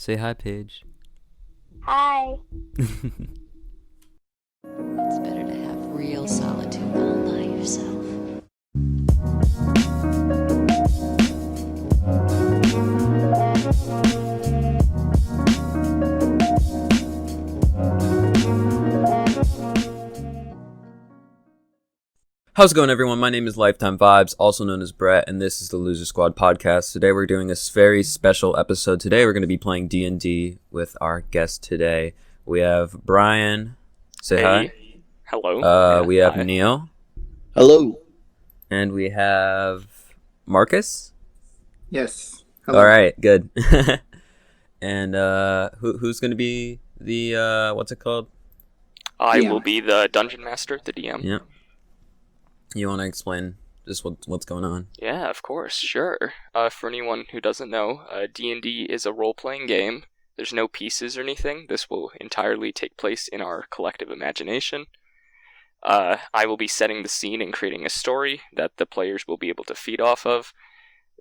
Say hi, Paige. Hi. It's better to have real solitude all by yourself. How's it going, everyone? My name is LifeTimeVibes, also known as Brett, and this is the Loser Squad podcast. Today we're doing a very special episode. Today we're going to be playing DnD with our guest today. We have Brian. Say hi. Hello. We have Hi. Neil. Hello. And we have Marcus. Yes. Hello. All right, good. And who's going to be the, what's it called? I DM. will be the Dungeon Master, the DM. Yeah. You want to explain just what's going on? Yeah, of course, sure. For anyone who doesn't know, D&D is a role-playing game. There's no pieces or anything. This will entirely take place in our collective imagination. I will be setting the scene and creating a story that the players will be able to feed off of.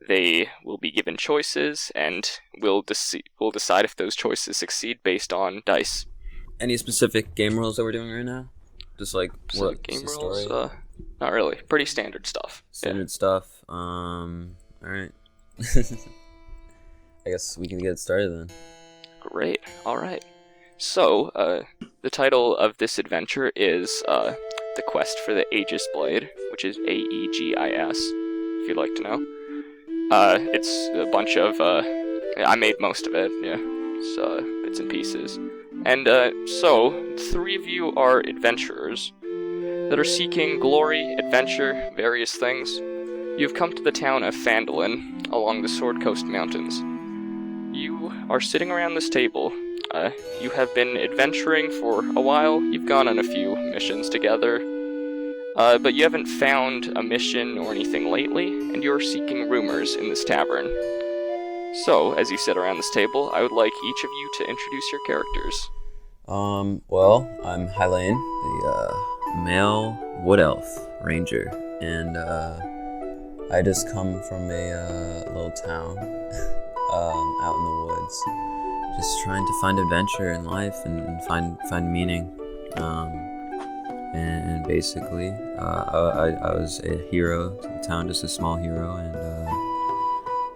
They will be given choices, and we'll decide if those choices succeed based on dice. Any specific game rules that we're doing right now? Just like So what game the rules? story? Not really. Pretty standard stuff. Standard stuff. All right. I guess we can get started then. Great. All right. So, the title of this adventure is The Quest for the Aegis Blade, which is Aegis, if you'd like to know. It's a bunch of, I made most of it, yeah. It's bits and pieces. And so, three of you are adventurers that are seeking glory, adventure, various things. You've come to the town of Phandalin, along the Sword Coast Mountains. You are sitting around this table. You have been adventuring for a while. You've gone on a few missions together. But you haven't found a mission or anything lately, and you're seeking rumors in this tavern. So, as you sit around this table, I would like each of you to introduce your characters. Well, I'm Hylane, the male wood elf ranger, and I just come from a little town out in the woods, just trying to find adventure in life and find meaning. And basically, I was a hero to the town, just a small hero, and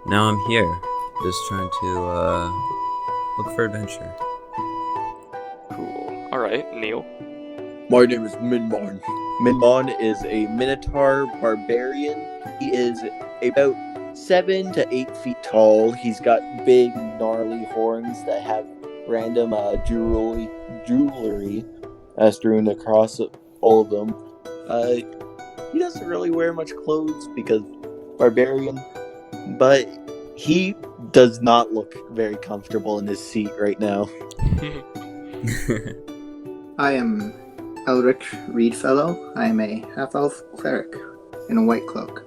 now I'm here, just trying to look for adventure. Cool. Alright, Neil. My name is Minmon. Minmon is a Minotaur barbarian. He is about 7 to 8 feet tall. He's got big, gnarly horns that have random jewelry strewn across all of them. He doesn't really wear much clothes because barbarian, but he does not look very comfortable in his seat right now. I am Elric Reedfellow. I am a half-elf cleric in a white cloak.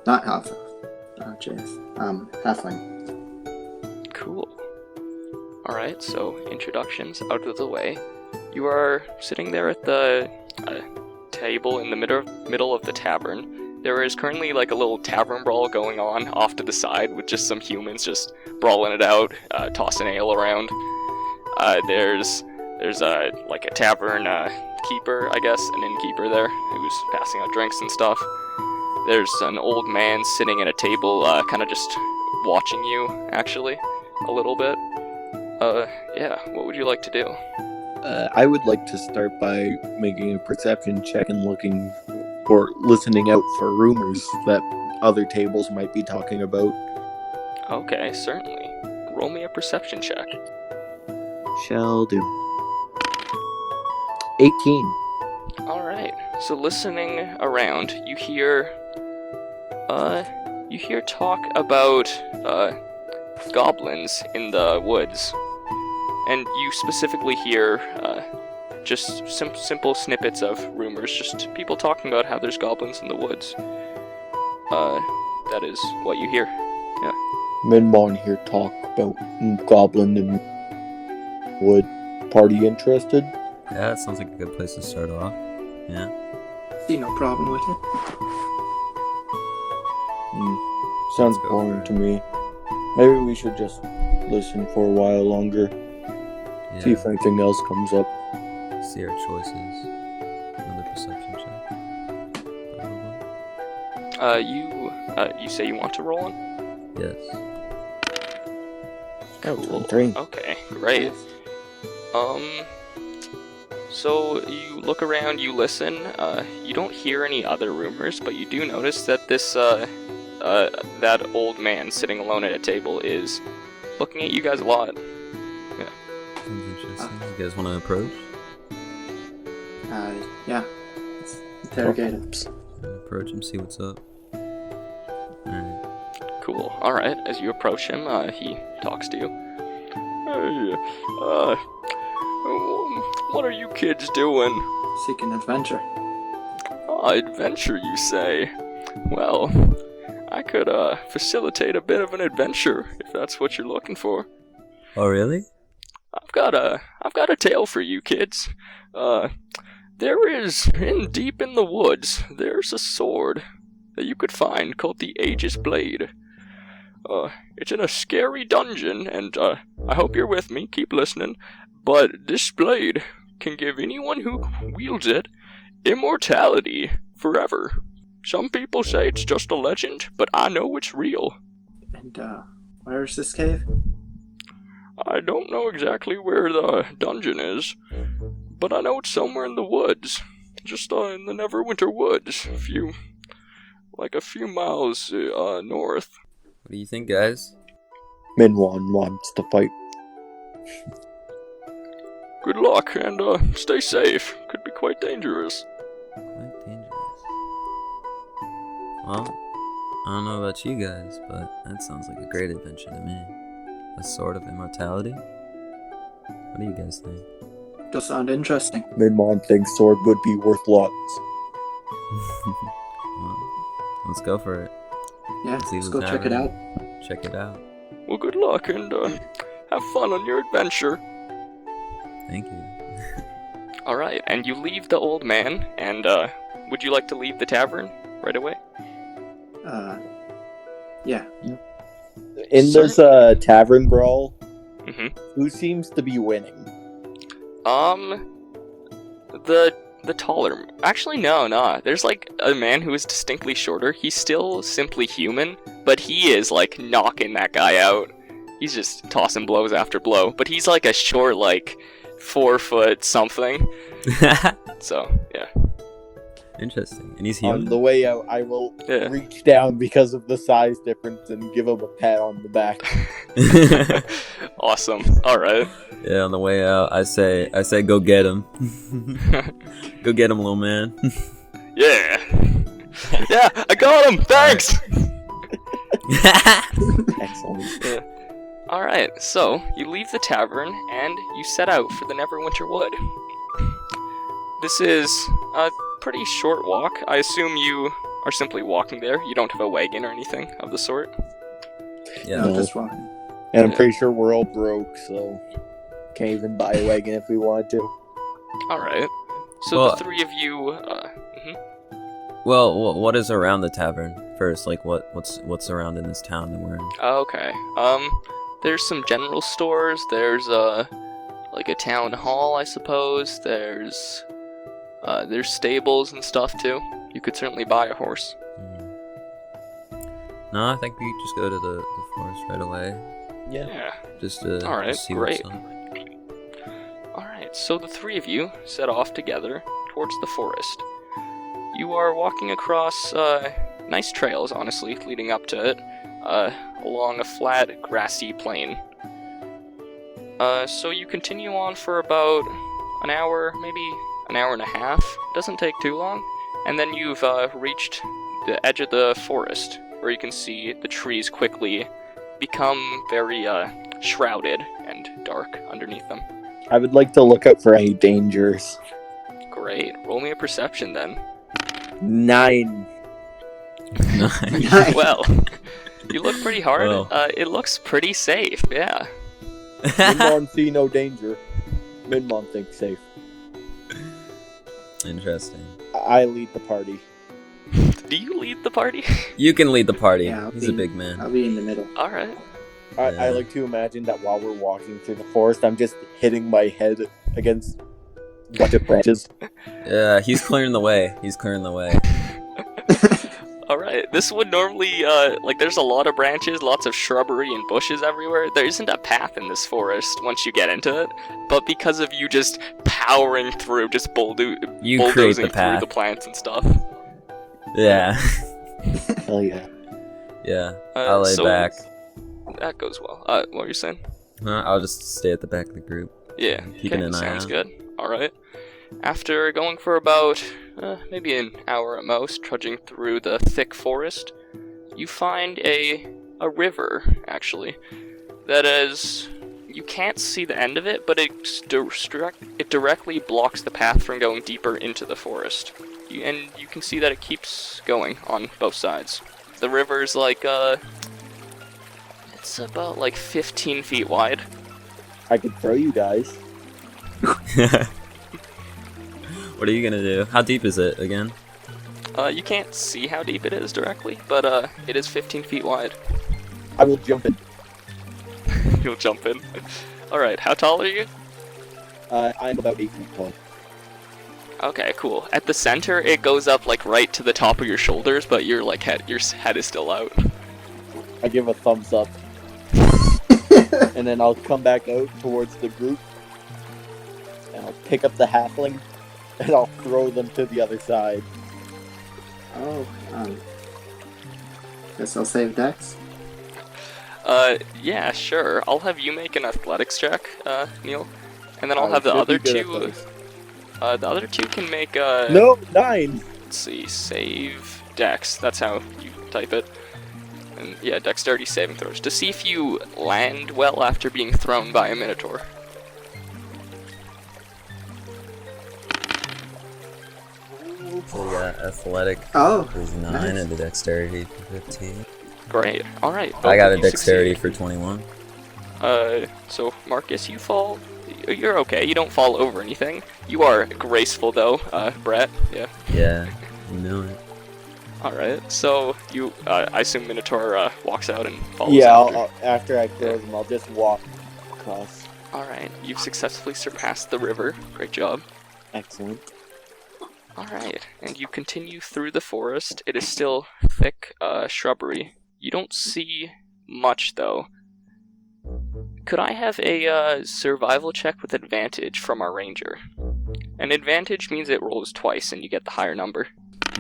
Not half-elf. Oh, jeez. Halfling. Cool. Alright, so introductions out of the way. You are sitting there at the table in the middle of the tavern. There is currently like a little tavern brawl going on off to the side with just some humans just brawling it out, tossing ale around. There's like a tavern keeper, I guess, an innkeeper there who's passing out drinks and stuff. There's an old man sitting at a table, kind of just watching you, actually, a little bit. Yeah, what would you like to do? I would like to start by making a perception check and looking or listening out for rumors that other tables might be talking about. Okay, certainly. Roll me a perception check. Shall do. 18. Alright, so listening around, you hear talk about, goblins in the woods. And you specifically hear, just simple snippets of rumors, just people talking about how there's goblins in the woods. That is what you hear. Yeah. Minmon here talk about goblin and wood. Party interested? Yeah, that sounds like a good place to start off. Yeah. See no problem with it. Sounds Let's go boring for to me. Maybe we should just listen for a while longer. Yeah. See if anything else comes up. See our choices. Another perception check. You say you want to roll in? Yes. Oh, 3. Okay, great. So you look around, you listen. You don't hear any other rumors, but you do notice that this that old man sitting alone at a table is looking at you guys a lot. Sounds interesting. You guys want to approach? Yeah. Let's interrogate him. Approach him, see what's up. Alright. Cool. All right. As you approach him, he talks to you. Hey, what are you kids doing? Seeking adventure. Adventure, you say? Well, I could facilitate a bit of an adventure if that's what you're looking for. Oh, really? I've got a tale for you kids. There is deep in the woods. There's a sword that you could find called the Aegis Blade. It's in a scary dungeon, and I hope you're with me. Keep listening. But this blade can give anyone who wields it immortality forever. Some people say it's just a legend, but I know it's real. And, where is this cave? I don't know exactly where the dungeon is, but I know it's somewhere in the woods. Just in the Neverwinter Woods. A few miles north. What do you think, guys? Minwan wants to fight. Good luck, and stay safe. Could be quite dangerous. Quite dangerous. Well, I don't know about you guys, but that sounds like a great adventure to me. A sword of immortality? What do you guys think? Does sound interesting. Minwan thinks sword would be worth lots. Well, let's go for it. Yeah, See let's what's go check it out. happening. Check it out. Well, good luck, and have fun on your adventure. Thank you. Alright, and you leave the old man, and would you like to leave the tavern right away? Yeah. In this tavern brawl, who seems to be winning? The taller... Actually, no. There's, like, a man who is distinctly shorter. He's still simply human, but he is, like, knocking that guy out. He's just tossing blows after blow. But he's, like, a short, like, 4 foot something. So, yeah. Interesting. And he's On human? the way out, I will Yeah. reach down because of the size difference and give him a pat on the back. Awesome. Alright. Yeah, on the way out, I say, go get him. Go get him, little man. Yeah. Yeah, I got him! Thanks! Excellent. Yeah. Alright, so you leave the tavern and you set out for the Neverwinter Wood. This is a pretty short walk. I assume you are simply walking there. You don't have a wagon or anything of the sort. Yeah. No, No. just one. And I'm pretty sure we're all broke, so can't even buy a wagon if we wanted to. Alright. So Well- the three of you, Well, what is around the tavern first? Like, what's around in this town that we're in? okay. There's some general stores. There's like a town hall, I suppose. There's stables and stuff too. You could certainly buy a horse. No, I think we just go to the forest right away. Yeah. Just to All right, just see great. what's up. Alright, so the three of you set off together towards the forest. You are walking across nice trails, honestly, leading up to it, along a flat, grassy plain. So you continue on for about an hour, maybe an hour and a half. Doesn't take too long. And then you've reached the edge of the forest, where you can see the trees quickly become very shrouded and dark underneath them. I would like to look out for any dangers. Great. Roll me a perception then. 9. Nice. Well, you look pretty hard. Well. It looks pretty safe, yeah. Minmon see no danger. Minmon thinks safe. Interesting. I lead the party. Do you lead the party? You can lead the party. Yeah, He's a big man. I'll be in the middle. Alright. I like to imagine that while we're walking through the forest, I'm just hitting my head against a bunch of branches. Yeah, he's clearing the way. Alright, this would normally, there's a lot of branches, lots of shrubbery and bushes everywhere. There isn't a path in this forest once you get into it, but because of you just powering through, just bulldozing through the plants and stuff. Yeah. Hell yeah. Yeah, I'll lay back. That goes well. What were you saying? I'll just stay at the back of the group. Yeah, Keeping an eye sounds out. good. Alright. After going for about maybe an hour at most, trudging through the thick forest, you find a river, actually. That is, you can't see the end of it, but it directly blocks the path from going deeper into the forest. And you can see that it keeps going on both sides. The river's it's about 15 feet wide. I could throw you guys. What are you gonna do? How deep is it again? You can't see how deep it is directly, but it is 15 feet wide. I will jump in. You'll jump in. Alright, how tall are you? I'm about 8 feet tall. Okay, cool. At the center, it goes up right to the top of your shoulders, but your head is still out. I give a thumbs up. And then I'll come back out towards the group. And I'll pick up the halfling. And I'll throw them to the other side. Oh, guess I'll save Dex. Yeah, sure. I'll have you make an athletics check, Neil. And then I'll I have the should other be good at two... those. The other two can make, No, 9! Let's see, save Dex. That's how you type it. And yeah, dexterity saving throws. To see if you land well after being thrown by a minotaur. So we got athletic is 9 nice. and the dexterity for 15. Great. Alright. I got a dexterity for 21. So Marcus, you fall... You're okay, you don't fall over anything. You are graceful though, Brett. Yeah. Yeah, you know it. Alright, so you, I assume Minotaur walks out and follows Yeah, after. after I throw them, I'll just walk across. Alright, you've successfully surpassed the river. Great job. Excellent. Alright, and you continue through the forest. It is still thick shrubbery. You don't see much though. Could I have a survival check with advantage from our ranger? An advantage means it rolls twice and you get the higher number.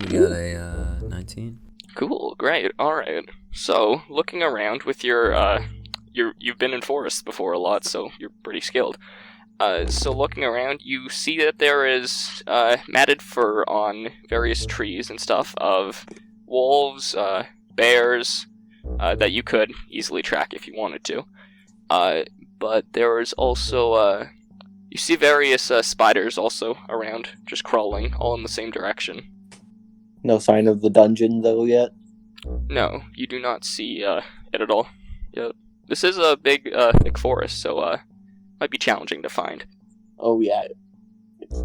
You got a 19. Cool, great, alright. So, looking around with you've been in forests before a lot, so you're pretty skilled. So looking around, you see that there is matted fur on various trees and stuff of wolves, bears, that you could easily track if you wanted to. But there is also, you see various spiders also around, just crawling, all in the same direction. No sign of the dungeon, though, yet? No, you do not see it at all. Yeah. This is a big, thick forest, so might be challenging to find. Oh, yeah. It's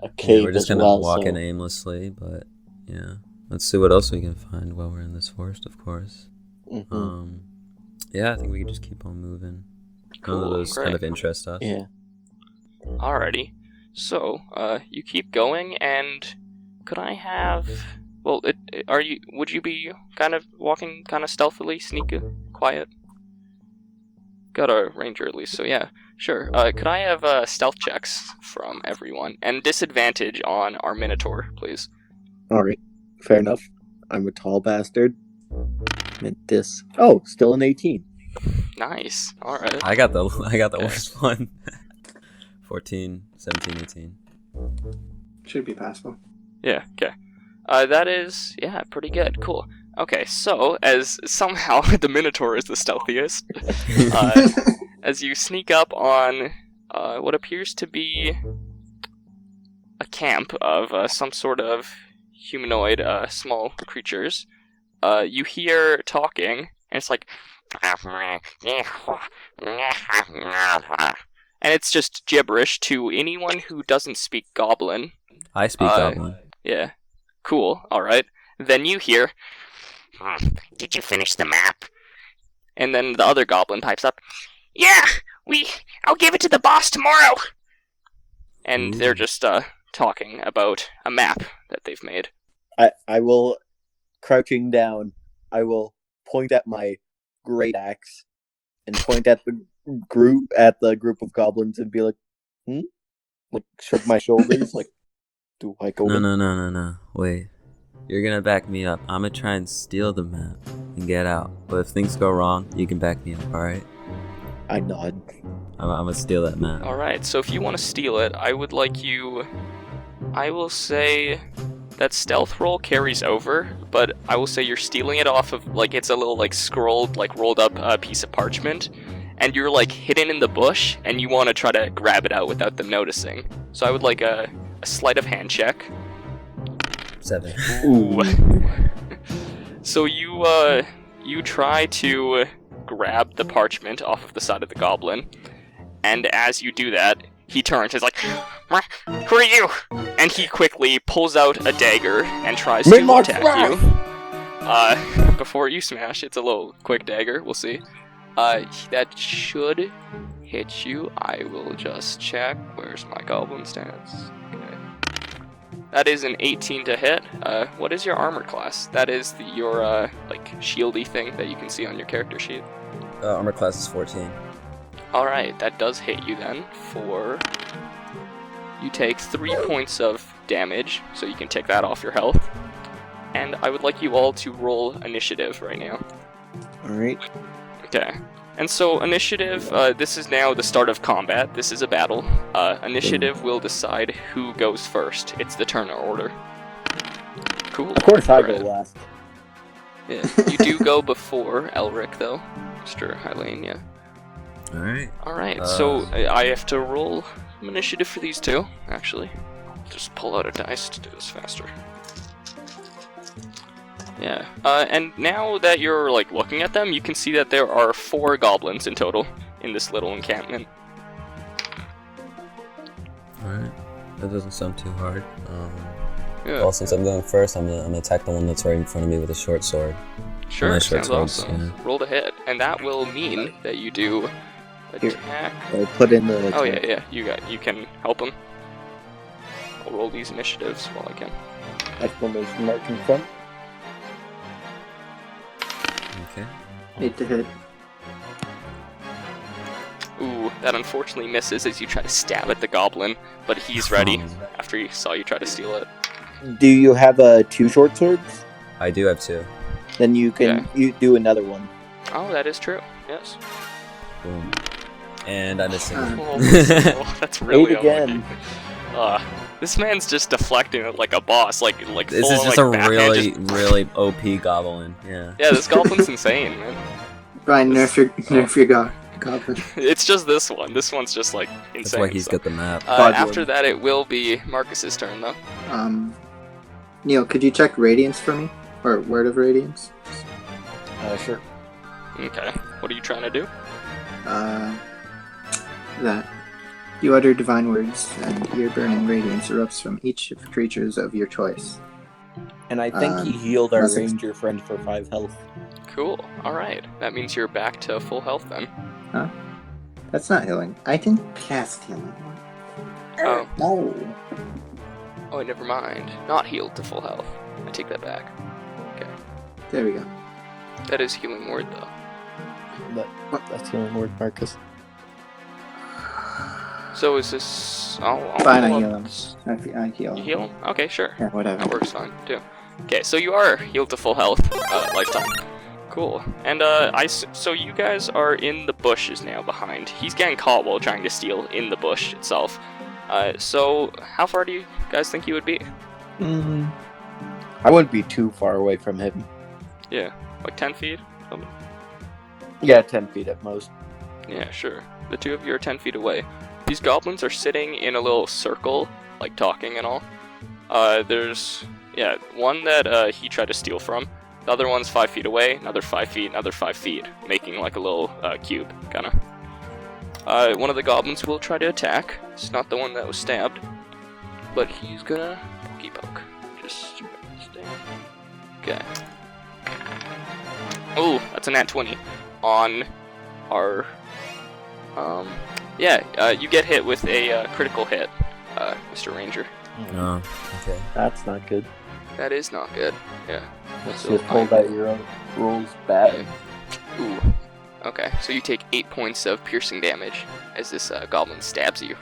a cave We're just as gonna well, walk so... in aimlessly, but yeah. Let's see what else we can find while we're in this forest, of course. Mm-hmm. Yeah, I think we can just keep on moving. Cool, None of those great. kind of interest us. Yeah. Alrighty. So, you keep going, and could I have... Well, would you be kind of walking kind of stealthily, sneaky, quiet? Got a ranger at least, so yeah. Sure. Could I have stealth checks from everyone? And disadvantage on our Minotaur, please. Alright. Fair enough. I'm a tall bastard. Meant this. Oh, still an 18. Nice. Alright. I got the worst one. 14, 17, 18. Should be passable. Yeah, okay. That is, yeah, pretty good. Cool. Okay, so, as somehow the Minotaur is the stealthiest, as you sneak up on what appears to be a camp of some sort of humanoid small creatures, you hear talking, and it's like... And it's just gibberish to anyone who doesn't speak Goblin. I speak Goblin. Yeah. Cool, alright. Then you hear... Did you finish the map? And then the other goblin pipes up, "Yeah, I'll give it to the boss tomorrow." And they're just talking about a map that they've made. I will, crouching down, I will point at my great axe and point at the group of goblins and be like, like shrug my shoulders, like, do I go? No. Wait. You're gonna back me up. I'm gonna try and steal the map and get out. But if things go wrong, you can back me up, alright? I nod. I'm gonna steal that map. Alright, so if you want to steal it, I would like you... I will say that stealth roll carries over, but I will say you're stealing it off of, like, it's a little, like, scrolled, like, rolled up piece of parchment, and you're, like, hidden in the bush, and you want to try to grab it out without them noticing. So I would like a sleight of hand check. 7. Ooh. So you try to grab the parchment off of the side of the goblin, and as you do that, he turns. He's like, "Who are you?" And he quickly pulls out a dagger and tries to attack you. Before you smash, it's a little quick dagger. We'll see. That should hit you. I will just check. Where's my goblin stats? Okay. That is an 18 to hit. What is your armor class? That is your like shieldy thing that you can see on your character sheet. Armor class is 14. Alright, that does hit you then for... You take 3 points of damage, so you can take that off your health. And I would like you all to roll initiative right now. Alright. Okay. And so initiative, this is now the start of combat. This is a battle. Initiative will decide who goes first. It's the turn order. Cool. Of course I go Alright. last. Yeah. You do go before Elric, though. Mr. Hylane, yeah. Alright, so I have to roll some initiative for these two, actually. Just pull out a dice to do this faster. Yeah, and now that you're, like, looking at them, you can see that there are 4 goblins in total in this little encampment. Alright. That doesn't sound too hard. Yeah. Well, since I'm going first, I'm gonna attack the one that's right in front of me with a short sword. Sure, Nice short sounds swords, awesome. yeah. Roll to hit, and that will mean that you do attack. I'll put in the... Oh yeah, you can help him. I'll roll these initiatives while I can. Exclamation mark in front. Okay. 8 to hit. Ooh, that unfortunately misses as you try to stab at the goblin, but he's ready after he saw you try to steal it. Do you have 2 short swords? I do have 2. Then you can you do another one. Oh, that is true. Yes. Boom. And I missed it. Oh, that's really 8 again. unlucky. This man's just deflecting it like a boss, like This full is on, just like, a backhand, really OP goblin. Yeah. Yeah, this goblin's insane, man. Brian, nerf your goblin. It's just this one. This one's just like insane. That's why he's so. got the map. After that, it will be Marcus's turn, though. Neil, could you check Radiance for me? Or Word of Radiance? Sure. Okay. What are you trying to do? That you utter divine words, and ear-burning radiance erupts from each of the creatures of your choice. And I think he healed our unless it's- ranger friend for 5 health. Cool. All right. That means you're back to full health then. Huh? That's not healing. I can cast healing. Oh. No. Oh, never mind. Not healed to full health. I take that back. Okay. There we go. That is healing word, though. That's the only word, Marcus. So is this... Oh, Fine, I heal him. I heal You him. heal him? Okay, sure. Yeah, whatever. That works fine, too. Okay, so you are healed to full health, lifetime. Cool. And, so you guys are in the bushes now behind. He's getting caught while trying to steal in the bush itself. So how far do you guys think you would be? I wouldn't be too far away from him. Yeah, like 10 feet? Something? Yeah, 10 feet at most. Yeah, sure. The two of you are 10 feet away. These goblins are sitting in a little circle, like talking and all. There's, one that he tried to steal from. The other one's 5 feet away, another 5 feet, another 5 feet, making like a little cube, kinda. One of the goblins will try to attack. It's not the one that was stabbed, but he's gonna pokey poke. Just stay. Okay. Oh, that's a nat 20. on our... you get hit with a critical hit, Mr. Ranger. Oh, okay. That's not good. That is not good. Yeah. Let's So just pull that your own rolls bad. Ooh. Okay, so you take 8 points of piercing damage as this goblin stabs you.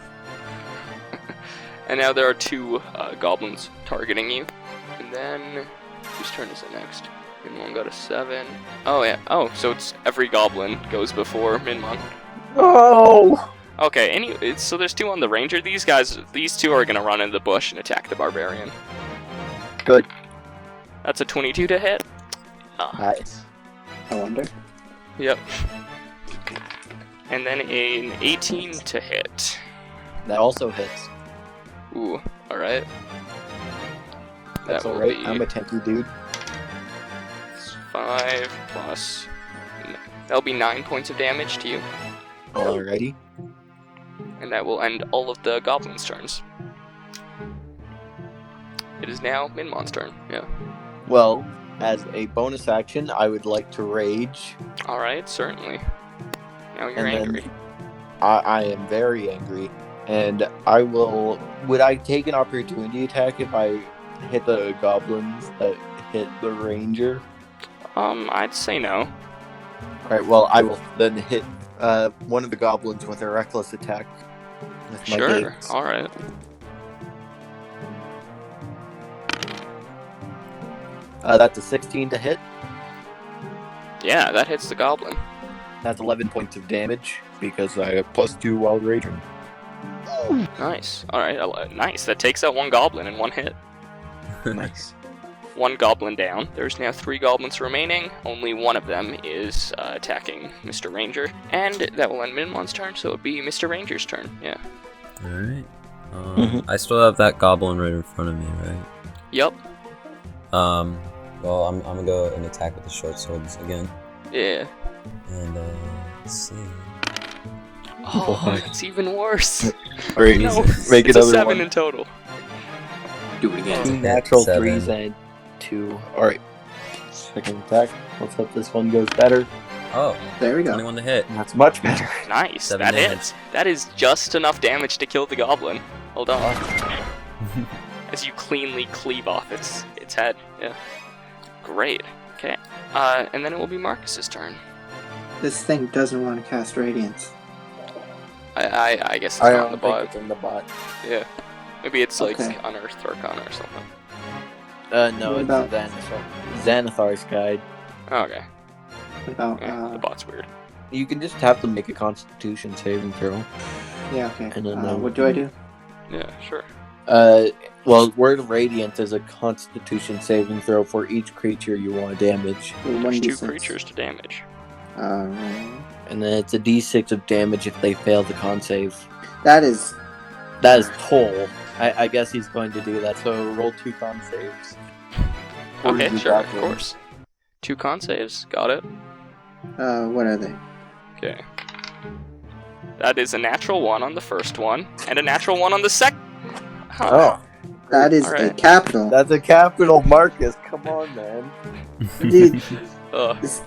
And now there are 2 goblins targeting you. And then... whose turn is it next? Minmon got a 7. Oh, yeah. Oh, so it's every goblin goes before Minmon. Oh! Okay, so there's 2 on the ranger. These 2 are gonna run into the bush and attack the barbarian. Good. That's a 22 to hit. Nice. I wonder. Yep. And then an 18 to hit. That also hits. Ooh, alright. That's That will alright. be I'm a tanky dude. 5 plus... That'll be 9 points of damage to you. Alrighty. And that will end all of the goblins' turns. It is now Minmon's turn, yeah. Well, as a bonus action, I would like to rage. Alright, certainly. Now you're And then angry. I am very angry. And I will... Would I take an opportunity attack if I hit the goblins that hit the ranger? I'd say no. Alright, well, I will then hit one of the goblins with a reckless attack. With my Sure, gaze. alright. That's a 16 to hit. Yeah, that hits the goblin. That's 11 points of damage because I have +2 while raging. Nice. Alright, nice. That takes out 1 goblin in 1 hit. Nice. 1 goblin down. There's now 3 goblins remaining. Only 1 of them is attacking Mr. Ranger. And that will end Minmon's turn, so it'll be Mr. Ranger's turn. Yeah. Alright. I still have that goblin right in front of me, right? Yup. Well, I'm gonna go and attack with the short swords again. Yeah. And, let's see. Oh, it's even worse. Alright, No, make it's a another 7 one. in total. Do it again. 2 natural 7. 3s and 2. Alright. Second attack. Let's hope this one goes better. Oh, There we go. 21 to hit. That's much better. Nice, 7 that damage. hits. That is just enough damage to kill the goblin. Hold on. As you cleanly cleave off its head. Yeah. Great. Okay. And then it will be Marcus's turn. This thing doesn't want to cast Radiance. I guess it's I not on don't the think bot. it's in the bot. Yeah. Maybe it's like Okay. Unearthed Arcana or something. No, What it's about- Xanathar's guide. Oh, okay. What about, Yeah, the bot's weird. You can just have them make a Constitution saving throw. yeah, okay. And then, What do I do? Yeah, sure. Well, Word of Radiant is a Constitution saving throw for each creature you want to damage. There's 2 1d6. creatures to damage. And then it's a d6 of damage if they fail the con save. That is... That is toll. I guess he's going to do that, so roll 2 con saves. Or Okay, do sure, that of one. course. 2 con saves. Got it. what are they? Okay. That is a natural 1 on the first one, and a natural 1 on the second. Huh. Oh, That is a Alright. capital. that's a capital, Marcus. Come on, man. Dude, Ugh. this-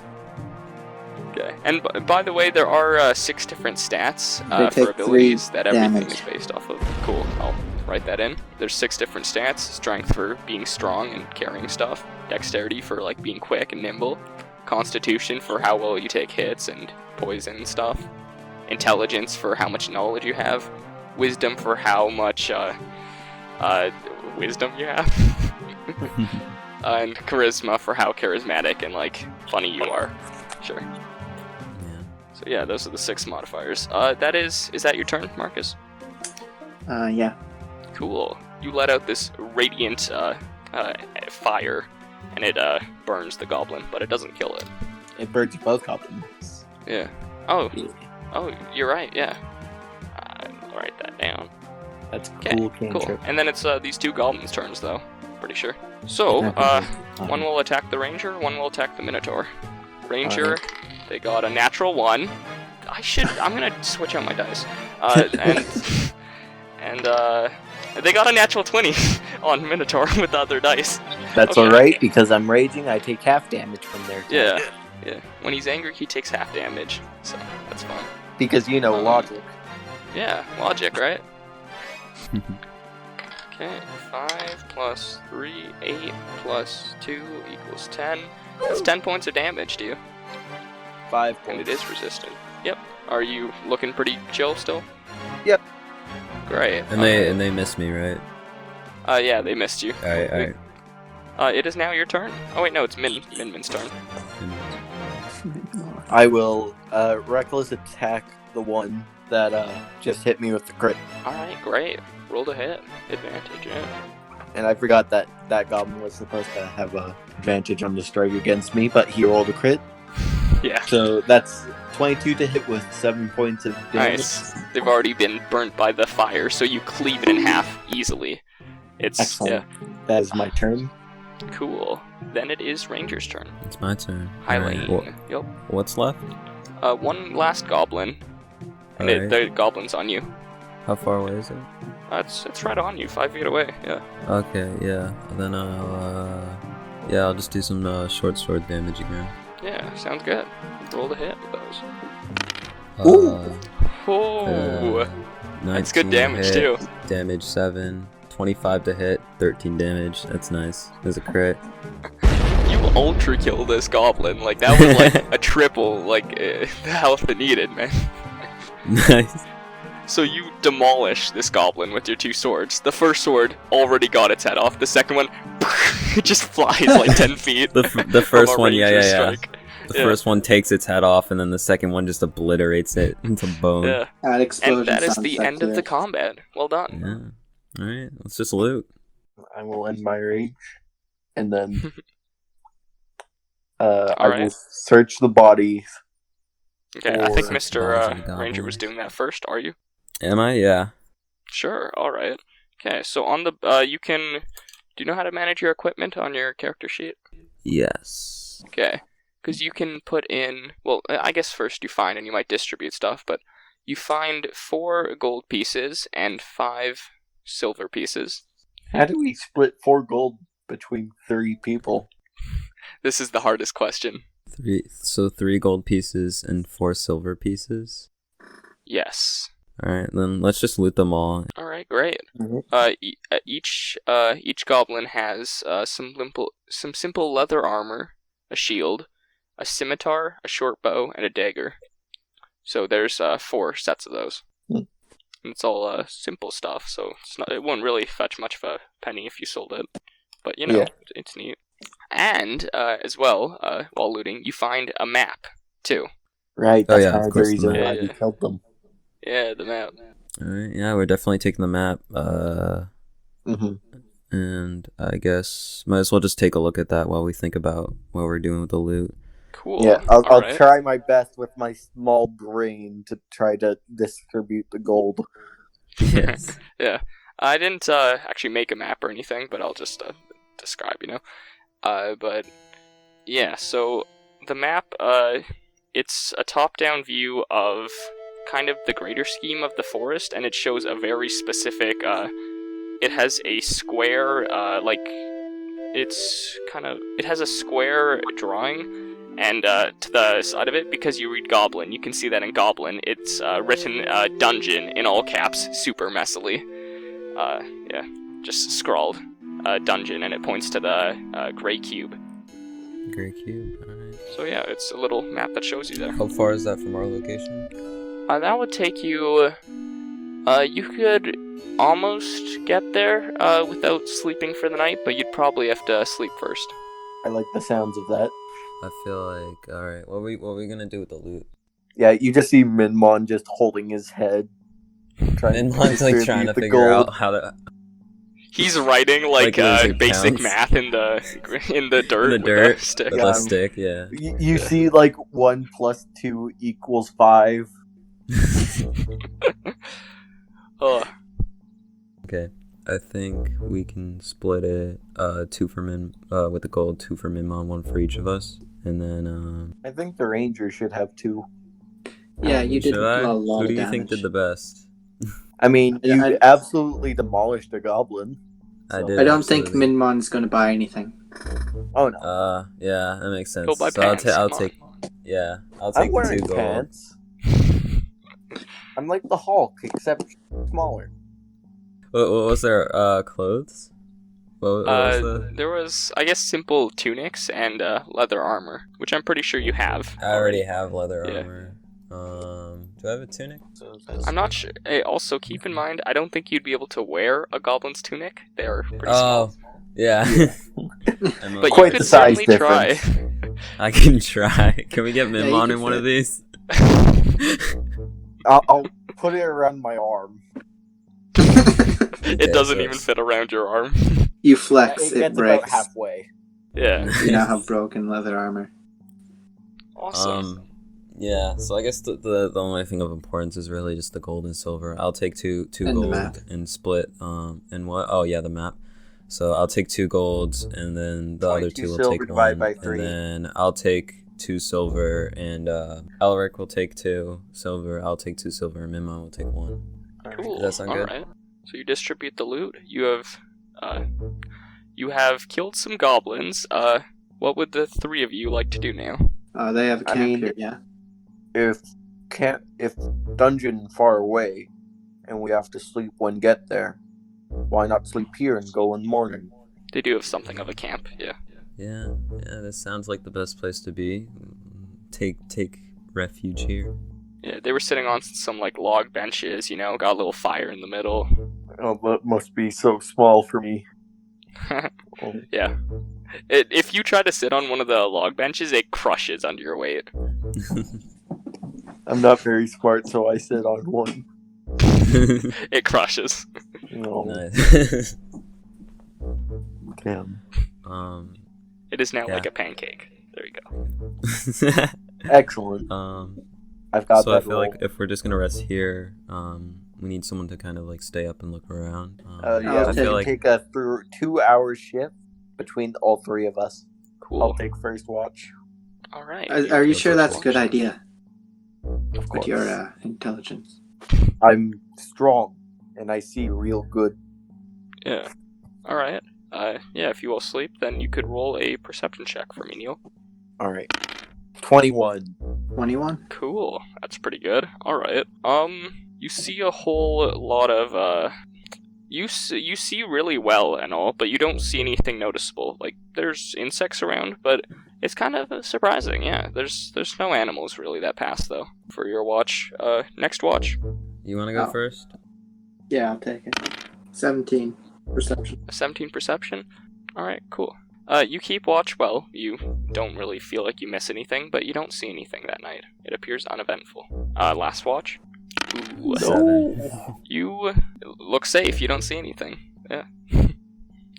Okay. And by the way, there are 6 different stats They take for abilities 3 that everything damage. is based off of. Cool. I'll write that in. There's 6 different stats. Strength for being strong and carrying stuff. Dexterity for like being quick and nimble. Constitution for how well you take hits and poison and stuff. Intelligence for how much knowledge you have. Wisdom for how much wisdom you have. And charisma for how charismatic and like funny you are. Sure. Yeah. So yeah, those are the 6 modifiers. Is that your turn, Marcus? yeah. Cool. You let out this radiant fire, and it burns the goblin, but it doesn't kill it. It burns both goblins. Yeah. Oh, you're right. Yeah. I'll write that down. That's a Okay. cool Cool. cantrip. And then it's these 2 goblins' turns, though. Pretty sure. So, one will attack the ranger, one will attack the minotaur. Ranger, they got a natural 1. I'm gonna switch out my dice. And they got a natural 20 on minotaur with the other dice. That's Okay. alright, because I'm raging, I take half damage from there. Yeah. Yeah. When he's angry, he takes half damage, so that's fun. Because logic. Yeah, logic, right? Okay, 5 plus 3, 8 plus 2 equals 10. That's 10 points of damage to you. 5 And points. it is resistant. Yep. Are you looking pretty chill still? Yep. Great. And they missed me, right? Yeah, they missed you. Alright. It is now your turn. Oh wait, no, it's Min's turn. I will reckless attack the one that just hit me with the crit. Alright, great. Roll to hit. Advantage, yeah. And I forgot that goblin was supposed to have a advantage on the strike against me, but he rolled a crit. Yeah. So that's 22 to hit with 7 points of damage. Nice. They've already been burnt by the fire, so you cleave it in half easily. It's Excellent. That is my turn. cool. Then it is Ranger's turn. It's my turn. Hylian. Alright, Yep. what's left? One last goblin. And Alright. the goblin's on you. How far away is it? It's right on you, 5 feet away. Yeah. Okay, yeah. Then I'll just do some short sword damage again. Yeah, sounds good. Roll to hit with those. Uh, Oh, 19 that's good to damage hit, too. Damage 7, 25 to hit, 13 damage. That's nice. There's a crit. You ultra kill this goblin. Like that was like a triple, like the health it needed, man. Nice. So you demolish this goblin with your 2 swords. The first sword already got its head off. The second one, it just flies like 10 feet. The from first a one, ranger yeah. strike. The Yeah. first one takes its head off, and then the second one just obliterates it into bone. Yeah, That explosion and that is sounds the end of the combat. Well done. Yeah. Alright, let's just loot. I will end my rage, and then I will Alright. search the bodies. Okay, I think Or- Mr. Goblins. Ranger was doing that first. Are you? Am I? Yeah. Sure. All right. Okay. So on the you can. Do you know how to manage your equipment on your character sheet? Yes. Okay. Because you can put in. Well, I guess first you find and you might distribute stuff, but you find 4 gold pieces and 5 silver pieces. How do we split 4 gold between 3 people? This is the hardest question. 3 gold pieces and 4 silver pieces. Yes. Alright, then let's just loot them all. All right. Great. Mhm. Each goblin has some simple leather armor, a shield, a scimitar, a short bow, and a dagger. So there's 4 sets of those. Hmm. And it's all simple stuff, so it won't really fetch much of a penny if you sold it. But Yeah. it's neat. And as well, while looting, you find a map too. Right, Oh, that's yeah, kind of of the course, reason the why map. we killed them. Yeah, the map. Alright, yeah, we're definitely taking the map. hmm And I guess might as well just take a look at that while we think about what we're doing with the loot. Cool. Yeah, I'll Alright. try my best with my small brain to try to distribute the gold. Yes. Yeah, I didn't actually make a map or anything, but I'll just describe, But yeah, so the map, it's a top-down view of kind of the greater scheme of the forest, and it shows a very specific. It has a square, it has a square drawing. And to the side of it, because you read Goblin, you can see that in Goblin, it's written dungeon in all caps, super messily. Yeah, just scrawled dungeon, and it points to the gray cube. Gray cube. Alright. So yeah, it's a little map that shows you there. How far is that from our location? That would take you. You could almost get there without sleeping for the night, but you'd probably have to sleep first. I like the sounds of that. I feel like alright. What are we gonna do with the loot? Yeah, you just see Minmon just holding his head. And Mon's like trying to distribute the figure gold. out how to He's writing like losing basic counts. math in the dirt. In the with dirt. a stick. with Yeah. a stick. Yeah. You see like 1 plus 2 equals 5. Oh, Okay. I think we can split it 2 for Min with the gold, 2 for Minmon, 1 for each of us, and then I think the ranger should have 2. Yeah, you did should I? a lot Who of do you damage. think did the best? I mean, you I- absolutely demolished a goblin. I So- did. I don't think absolutely. Minmon's going to buy anything. Oh no. Yeah, that makes sense. Go buy So I'll, pants, I'll come take. Yeah, I'll I'm take the wearing 2 gold. pants. I'm like the Hulk, except smaller. What was their clothes? What was the? There was, I guess, simple tunics and leather armor, which I'm pretty sure you have. I already have leather Yeah. armor. Do I have a tunic? I'm not sure. Hey, also, keep in mind, I don't think you'd be able to wear a goblin's tunic. They're pretty small. Yeah. But Quite you could the size certainly try. difference. I can try. Can we get you Minmon can in one fit. of these? I'll put it around my arm. It doesn't even fit around your arm. You flex, It it gets about breaks. halfway. Yeah. You now have broken leather armor. Awesome. Yeah, so I guess the only thing of importance is really just the gold and silver. I'll take two And the gold map. and split and what? Oh yeah, the map. So I'll take 2 golds and then the other 22 2 will silver take divided 1, by 3. and then I'll take 2 silver and Elric will take 2 silver. I'll take 2 silver and Mimon will take 1. Cool. Does that sound good? Alright. So you distribute the loot. You have killed some goblins. What would the 3 of you like to do now? They have a I camp mean- here, yeah. If dungeon far away, and we have to sleep when get there, why not sleep here and go in the morning? They do have something of a camp, yeah. Yeah, this sounds like the best place to be. Take refuge here. Yeah, they were sitting on some like log benches, got a little fire in the middle. Oh, that must be so small for me. Oh, Yeah. If you try to sit on one of the log benches, it crushes under your weight. I'm not very smart, so I sit on one. It crushes. No, Nice. damn. It is now Yeah. like a pancake. There you go. Excellent. I've got So I that feel roll. like if we're just gonna rest here, we need someone to kind of like stay up and look around. Yeah, I we feel can like take a 2-hour shift between all 3 of us. Cool. I'll take first watch. All right. Are you sure that's a good watch. idea Of with course. your intelligence? I'm strong, and I see real good. Yeah. All right. Yeah. If you all sleep, then you could roll a perception check for me, Neil. All right. 21. 21? Cool. That's pretty good. All right. You see a whole lot of you see really well and all, but you don't see anything noticeable. Like there's insects around, but it's kind of surprising. Yeah. There's no animals really that pass though for your watch. Next watch. you want to go Oh. first. Yeah, I'll take it. 17 perception. A 17 perception. All right. Cool. You keep watch well. You don't really feel like you miss anything, but you don't see anything that night. It appears uneventful. Last watch. Ooh. 7. You look safe. You don't see anything. Yeah.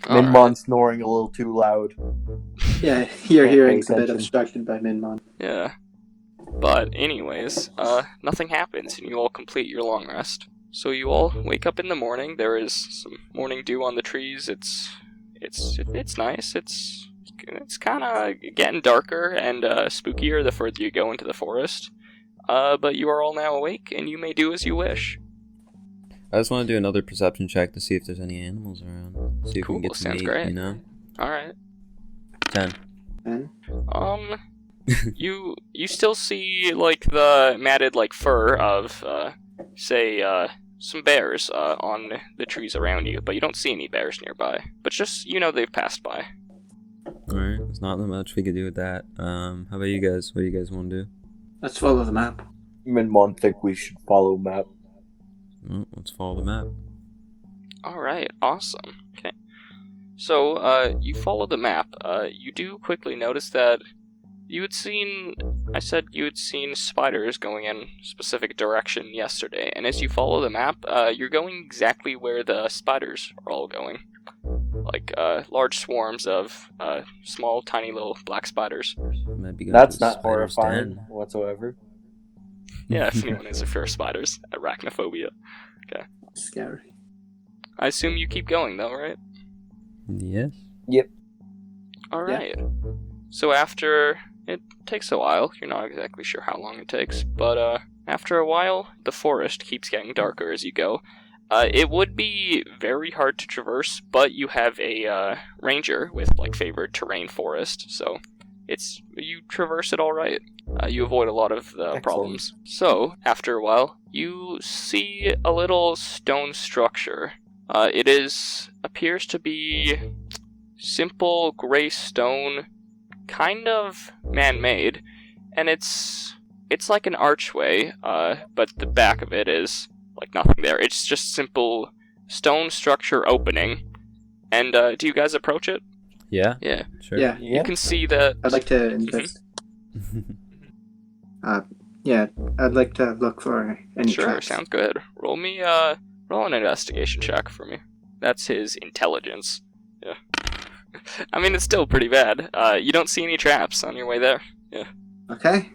All Minmon right. snoring a little too loud. Yeah, your Can't hearing's pay a bit attention. obstructed by Minmon. Yeah. But anyways, nothing happens, and you all complete your long rest. So you all wake up in the morning. There is some morning dew on the trees. It's nice. It's kind of getting darker and spookier the further you go into the forest. But you are all now awake, and you may do as you wish. I just want to do another perception check to see if there's any animals around. See if Cool, we can get some sounds meat, great. you know? All right. 10. And You still see like the matted like fur of some bears on the trees around you, but you don't see any bears nearby. But just they've passed by. Alright, there's not that much we could do with that. How about you guys? What do you guys want to do? let's follow the map. Minmon think we should follow map. Well, let's follow the map. All right, awesome. Okay, so you follow the map. You do quickly notice that you had seen spiders going in a specific direction yesterday, and as you follow the map, you're going exactly where the spiders are all going. Like large swarms of small, tiny little black spiders. Might be going That's to a not spider's horrifying den. whatsoever. Yeah, if anyone is a fear of spiders, arachnophobia. Scary. I assume you keep going though, right? Yes. All right. So after it takes a while, you're not exactly sure how long it takes, but after a while, the forest keeps getting darker as you go. It would be very hard to traverse, but you have a ranger with like favored terrain forest, so you traverse it all right. You avoid a lot of the Excellent. problems. So, after a while, you see a little stone structure. It appears to be simple gray stone, kind of man-made, and it's like an archway, but the back of it is like nothing there. It's just simple stone structure opening. And do you guys approach it? Yeah. Yeah. Sure. Yeah, You can see that. I'd like to invest. Yeah, I'd like to look for any Sure, traps. sounds good. Roll an investigation check for me. That's his intelligence. Yeah. I mean, it's still pretty bad. You don't see any traps on your way there. Yeah. Okay.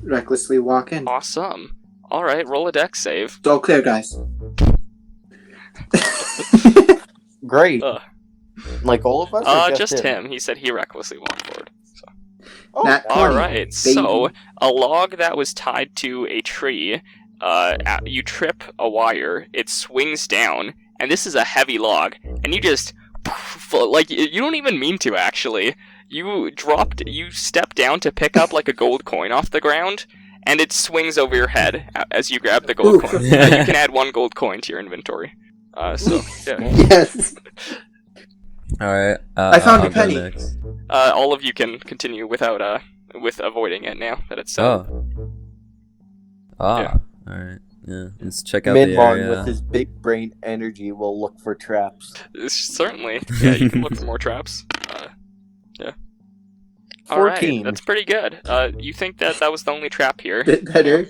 Recklessly walk in. Awesome. Alright, roll a dex save. It's all clear, guys. Great. Uh. Like all of us? Or Just him. He said he recklessly walked forward. Oh, Nat 20, Alright, baby. so a log that was tied to a tree, you trip a wire, it swings down, and this is a heavy log, and you just, like, you don't even mean to, actually. You step down to pick up, like, a gold coin off the ground, and it swings over your head as you grab the gold Ooh. coin. You can add 1 gold coin to your inventory. So, yeah. Yes. All right. I found I'll a penny. Go next. All of you can continue without, with avoiding it now that it's set. Oh. Yeah. All right. Yeah. Let's check out the Minmon area. with his big brain energy will look for traps. Certainly. Yeah, you can look for more traps. Yeah. Alright, 14. that's pretty good. You think that was the only trap here? Bit better.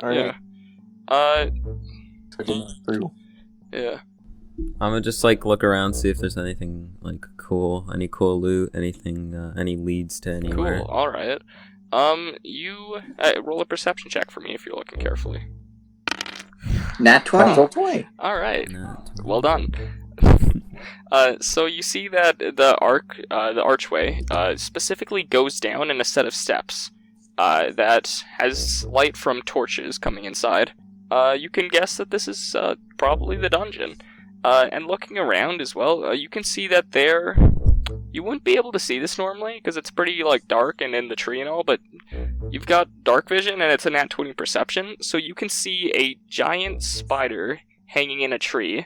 Alright. Yeah. Through. Yeah. I'm gonna just like look around, see if there's anything like cool, any cool loot, anything, any leads to anywhere. Cool, alright. You roll a perception check for me if you're looking carefully. Nat 20. Natural 20. Alright. No. Well done. So you see that the archway, specifically goes down in a set of steps, that has light from torches coming inside. You can guess that this is, probably the dungeon. And looking around as well, you can see that you wouldn't be able to see this normally, because it's pretty, like, dark and in the tree and all, but you've got dark vision and it's a nat 20 perception, so you can see a giant spider hanging in a tree,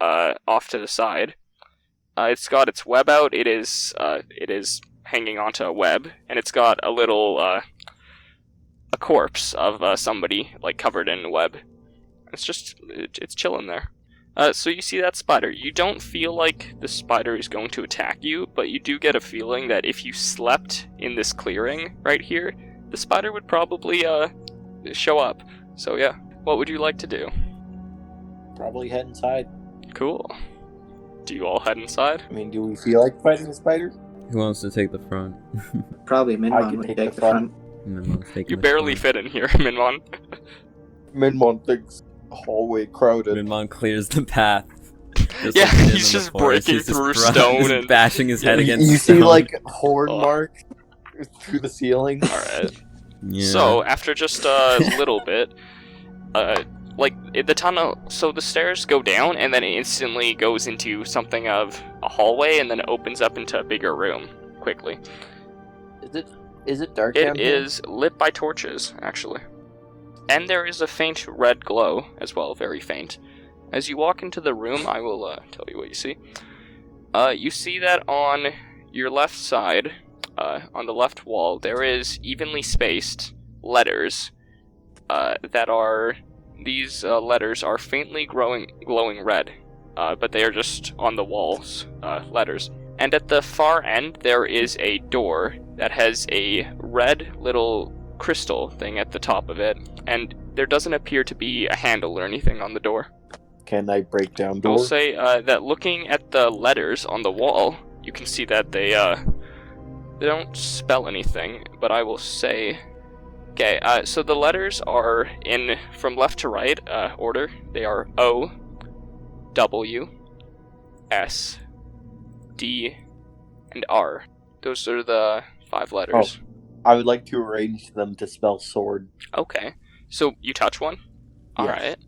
off to the side. It's got its web out, it is hanging onto a web, and it's got a little, a corpse of, somebody, like, covered in web. It's chilling there. So you see that spider. You don't feel like the spider is going to attack you, but you do get a feeling that if you slept in this clearing right here, the spider would probably, show up. So yeah, what would you like to do? Probably head inside. Cool. Do you all head inside? I mean, do we feel like fighting a spider? Who wants to take the front? Probably I Minmon can would take take the the front. You barely fit in here, Minmon. Minmon thinks hallway crowded. Minmon clears the path. Just Yeah, like he did he's in the just forest. breaking He's just through just stone and- bashing his head Yeah. against You see stone. like horn Oh. mark through the ceiling. Alright. Yeah. So, after just a little bit, the tunnel, so the stairs go down, and then it instantly goes into something of a hallway, and then it opens up into a bigger room, quickly. Is it dark down It here? is lit by torches, actually. And there is a faint red glow, as well, very faint. As you walk into the room, I will tell you what you see. You see that on your left side, on the left wall, there is evenly spaced letters these letters are faintly glowing red, but they are just on the walls, letters. And at the far end, there is a door that has a red little crystal thing at the top of it, and there doesn't appear to be a handle or anything on the door. Can I break down I will doors? say that looking at the letters on the wall, you can see that they don't spell anything, but I will say... Okay, so the letters are in, from left to right, order. They are O, W, S, D, and R. Those are the 5 letters. I would like to arrange them to spell sword. Okay, so you touch one? Yes.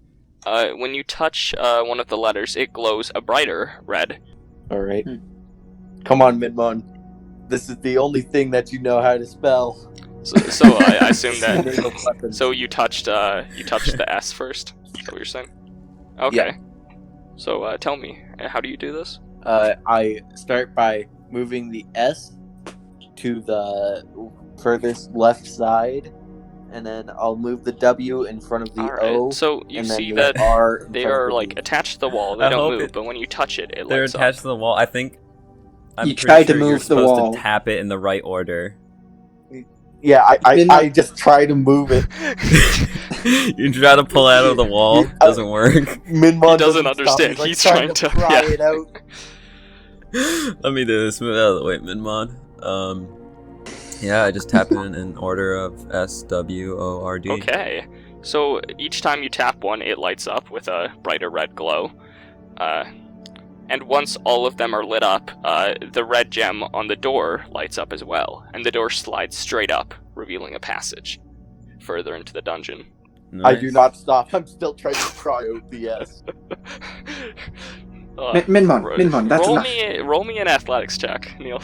Alright. When you touch one of the letters, it glows a brighter red. Alright. Come on, Minmon. This is the only thing that you know how to spell. So I assume that. Name of weapon. So you touched the S first. Is that what you're saying? Okay. Yeah. So tell me, how do you do this? I start by moving the S to the furthest left side, and then I'll move the W in front of the Alright, O. so you and then see the that R in they front of are the like D. attached to the wall. They I don't hope move, it- but when you touch it, it They're lights attached up. to the wall. I think. I'm You pretty tried to sure you're move the supposed wall. to tap it in the right order. Yeah, Didn't- I just try to move it. You try to pull out of the wall, doesn't work. Minmon He doesn't stop. understand. Like He's trying trying to- pry yeah. it out. Let me do this. Move out of the way, Minmon. Yeah, I just tap in order of S W O R D. Okay. So each time you tap one, it lights up with a brighter red glow. And once all of them are lit up, the red gem on the door lights up as well, and the door slides straight up, revealing a passage further into the dungeon. I do not stop. I'm still trying to pry out the S. Minmon, that's roll enough. roll me an athletics check, Neil.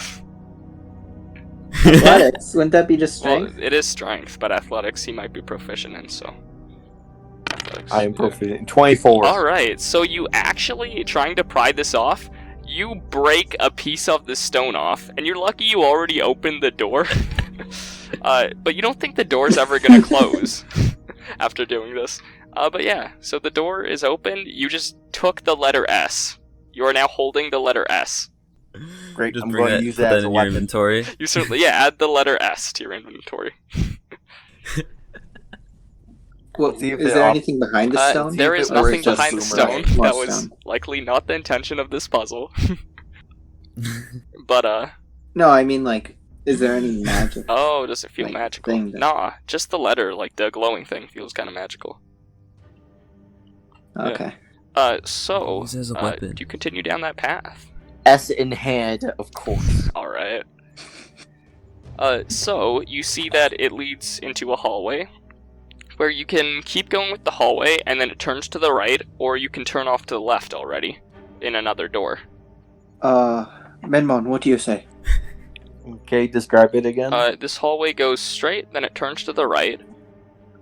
Athletics, wouldn't that be just Well, strength? it is strength, but athletics he might be proficient in, so. Athletics, I am yeah. proficient. 24. Alright, so you actually, trying to pry this off, you break a piece of the stone off, and you're lucky you already opened the door. But you don't think the door's ever gonna close after doing this. But yeah, so the door is open, you just took the letter S. You are now holding the letter S. Great. Just I'm bring going that, to use put that that as a in your weapon. inventory. You certainly, yeah, add the letter S to your inventory. Well, See if is it there off- anything behind the stone? There if is it Or nothing it's just behind the boomerang? stone. More That was stone. likely not the intention of this puzzle. But, No, I mean, like, is there any magic? oh, does it feel Like, magical? thing that- Nah, just the letter, like the glowing thing, feels kind of magical. Okay. So, Use it as a do weapon. you continue down that path? S in hand, of course. Alright. So, you see that it leads into a hallway, where you can keep going with the hallway, and then it turns to the right, or you can turn off to the left already, in another door. Menmon, what do you say? Okay, describe it again. This hallway goes straight, then it turns to the right,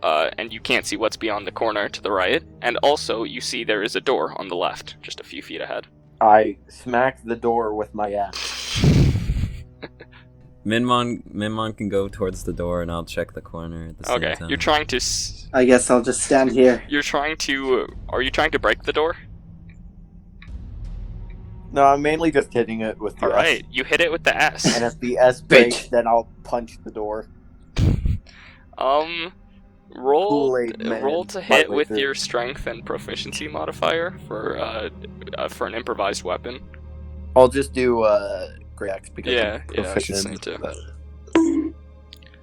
and you can't see what's beyond the corner to the right, and also you see there is a door on the left, just a few feet ahead. I smacked the door with my axe. Minmon can go towards the door, and I'll check the corner at the same Okay, time. you're trying to... I guess I'll just stand here. You're trying to... Are you trying to break the door? No, I'm mainly just hitting it with the S. Alright, you hit it with the S. And if the S breaks, then I'll punch the door. Roll Kool-Aid Man, roll to might hit wait with there. your strength and proficiency modifier for an improvised weapon. I'll just do great axe because Yeah, I'm yeah, I was just proficient. saying but-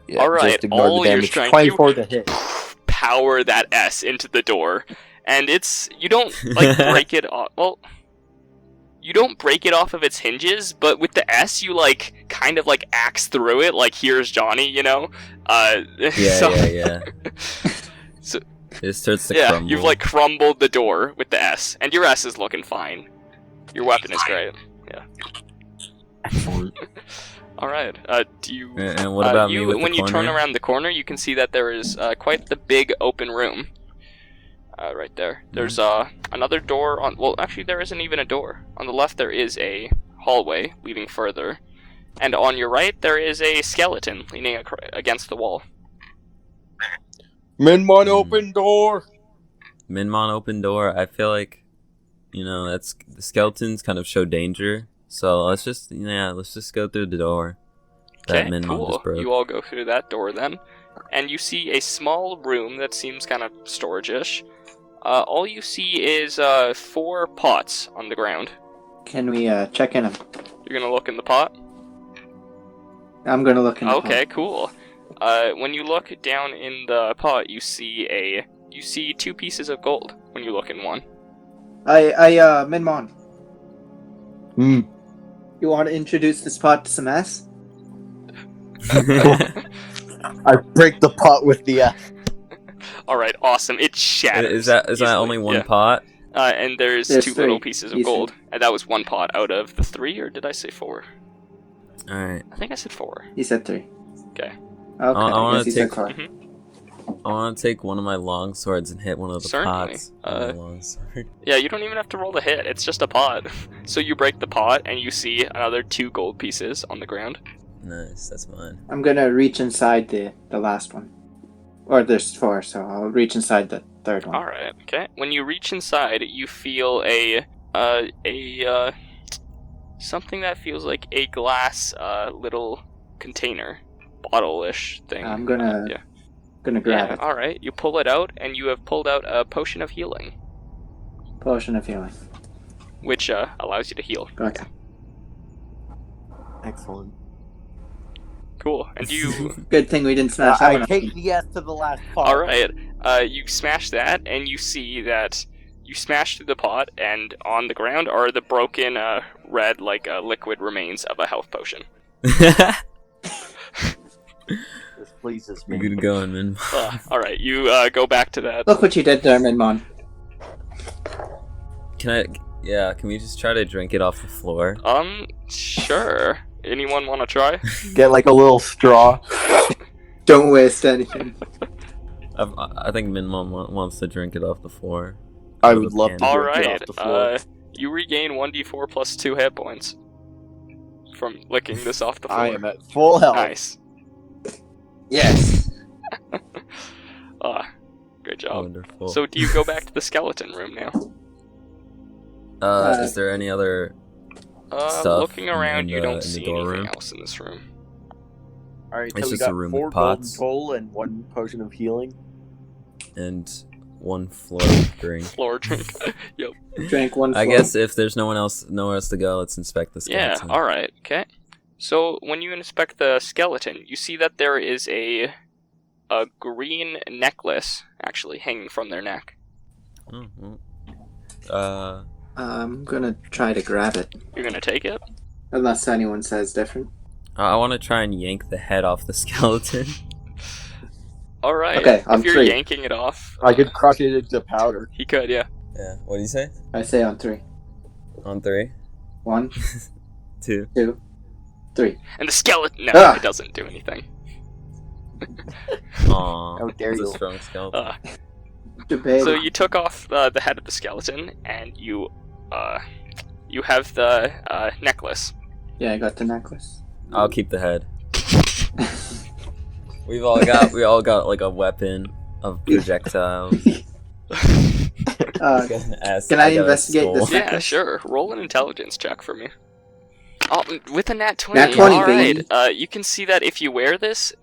Yeah, Alright, just ignore all the your damage. strength, 24 to hit. Power that S into the door, and you don't like break it off. Well, you don't break it off of its hinges, but with the S, you like kind of like axe through it, like here's Johnny, you know. Yeah. So- It starts to Yeah, crumble. you've like crumbled the door with the S, and your S is looking fine. Your weapon is great. Excellent. All right. Do you? And what about me with when the you turn corner? around the corner, you can see that there is quite the big open room. Right there. There's another door on. Well, actually, there isn't even a door. On the left, there is a hallway leading further, and on your right, there is a skeleton leaning against the wall. Minmon, open door! Minmon open door. I feel like, that's the skeletons kind of show danger. So let's just go through the door that Okay, Minmon cool. just broke. You all go through that door then, and you see a small room that seems kind of storage-ish. All you see is 4 pots on the ground. Can we check in them? You're gonna look in the pot? I'm gonna look in the Okay, cool. When you look down in the pot, you see 2 pieces of gold when you look in one. Minmon, Hmm. you want to introduce this pot to some S? I break the pot with the S. Alright, awesome. It shatters. Is that easily. only one Yeah. pot? And there's There's 2 three. little pieces of Easy. gold. And that was 1 pot out of the 3, or did I say 4? All right. I think I said 4. He said 3. Okay. Okay, I wanna guess he said take- 4. I want to take one of my long swords and hit one of the Certainly. pots. with my long sword. Yeah, you don't even have to roll the hit. It's just a pot. So you break the pot, and you see another 2 gold pieces on the ground. Nice, that's mine. I'm gonna reach inside the last one. Or there's 4, so I'll reach inside the third one. All right. Okay. When you reach inside, you feel something that feels like a glass little container, bottle-ish thing. I'm gonna yeah. grab it. All right. You pull it out, and you have pulled out a potion of healing, Potion of healing. which allows you to heal. Okay. Excellent. Cool. And you. Good thing we didn't smash that I one. take the yes to the last part. All right. You smash that, and you see that you smash through the pot, and on the ground are the broken red, liquid remains of a health potion. This pleases me. Good going, man. All right. You go back to that. Look what you did there, Minmon. Can we just try to drink it off the floor? Sure. Anyone want to try? Get like a little straw. Don't waste anything. I think Minmon wants to drink it off the floor. I would love to All drink it right. off the floor. You regain 1d4 plus 2 hit points from licking this off the floor. I am at full health. Nice. Yes. Great job. Wonderful. So do you go back to the skeleton room now? Is there any other stuff Looking around, in you the- don't in the see door anything room? else in this room. Alright, It's so we just a got room 4 with golden pots. coal and 1 potion of healing. and one floor drink? Floor drink. Yep. Drank one. I floor. guess if there's nowhere else to go, let's inspect the Yeah, skeleton. alright, okay. So when you inspect the skeleton, you see that there is a green necklace actually hanging from their neck. Oh, well. I'm gonna try to grab it, You're gonna take it? unless anyone says different. I want to try and yank the head off the skeleton. Alright. Okay, on if you're 3. yanking it off, I could crush it into powder. he could, yeah. Yeah. What do you say? I say on 3. On 3, 1, 2. 2, 3. And the skeleton, no, Ah! it doesn't do anything. Aw, How dare it's a you. strong skeleton. Debate. So you took off the head of the skeleton, and you have the necklace. Yeah, I got the necklace. I'll keep the head. we all got like a weapon of projectiles. Can I investigate this? Yeah, necklace? sure. Roll an intelligence check for me. Oh, with a nat 20. Nat 20, Alright. baby. You can see that if you wear this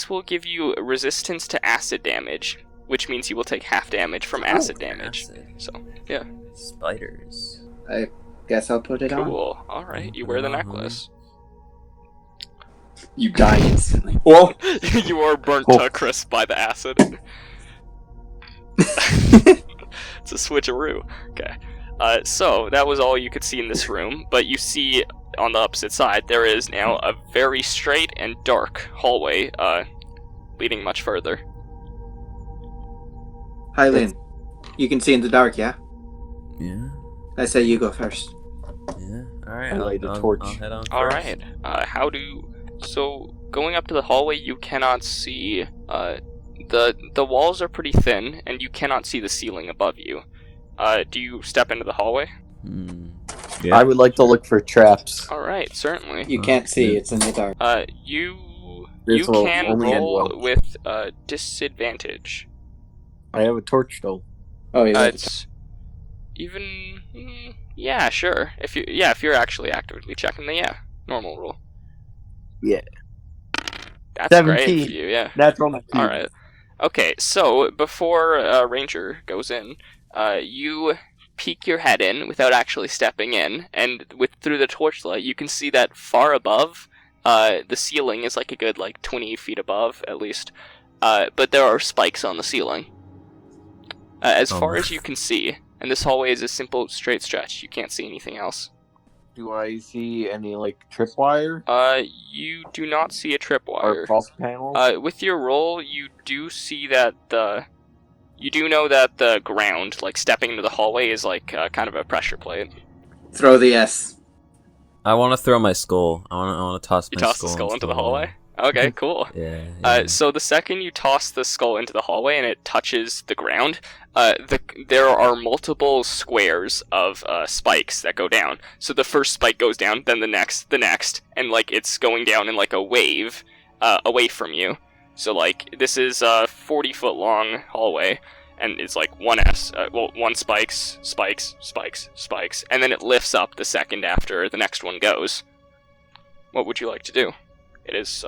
will give you resistance to acid damage, which means you will take half damage from acid damage. Acid. So, yeah. Spiders. I guess I'll put it on. Cool. Alright, you wear the necklace. You die instantly. Whoa! You are burnt Oh. to a crisp by the acid. It's a switcheroo. Okay. So, that was all you could see in this room, but you see on the opposite side, there is now a very straight and dark hallway, leading much further. Hi, Lynn. You can see in the dark, yeah? Yeah. I say you go first. Yeah. All right. I light a torch. I'll head on. Alright, so, going up to the hallway, you cannot see, the walls are pretty thin, and you cannot see the ceiling above you. Do you step into the hallway? Yeah. I would like to look for traps. Alright, certainly. You can't see, yeah. it's in the dark. You This will can only end roll well. with disadvantage. I have a torch though. Oh, you It's even yeah, sure. If you're actually actively checking, then yeah, normal roll. Yeah. That's 17. great for you, yeah. Natural 19. All right. Okay, so before Ranger goes in, you peek your head in without actually stepping in, and through the torchlight, you can see that far above, the ceiling is like a good 20 feet above at least, but there are spikes on the ceiling. As far as you can see, and this hallway is a simple straight stretch. You can't see anything else. Do I see any tripwire You do not see a tripwire. or false panels? With your roll, you do see that you do know that the ground, stepping into the hallway, is kind of a pressure plate. Throw the S. I want to throw my skull. I want to toss You my toss skull the skull into the hallway? Okay, cool. Yeah. So the second you toss the skull into the hallway and it touches the ground, there are multiple squares of spikes that go down. So the first spike goes down, then the next, and like it's going down in like a wave away from you. So like this is a 40-foot long hallway, and it's like one spikes, and then it lifts up the second after the next one goes. What would you like to do? It is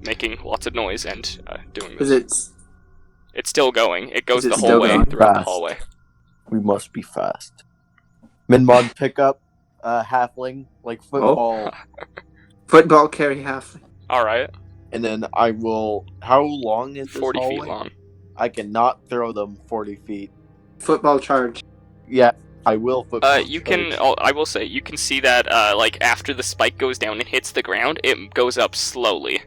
making lots of noise and doing this. It's still going. It goes the whole way throughout the hallway. We must be fast. Minmon, pick up halfling, like football. Football carry half. Alright. And then I will... How long is this 40 hallway? feet long. I cannot throw them 40 feet. Football charge. Yeah, I will football You charge. I will say, you can see that, like, after the spike goes down and hits the ground, it goes up slowly.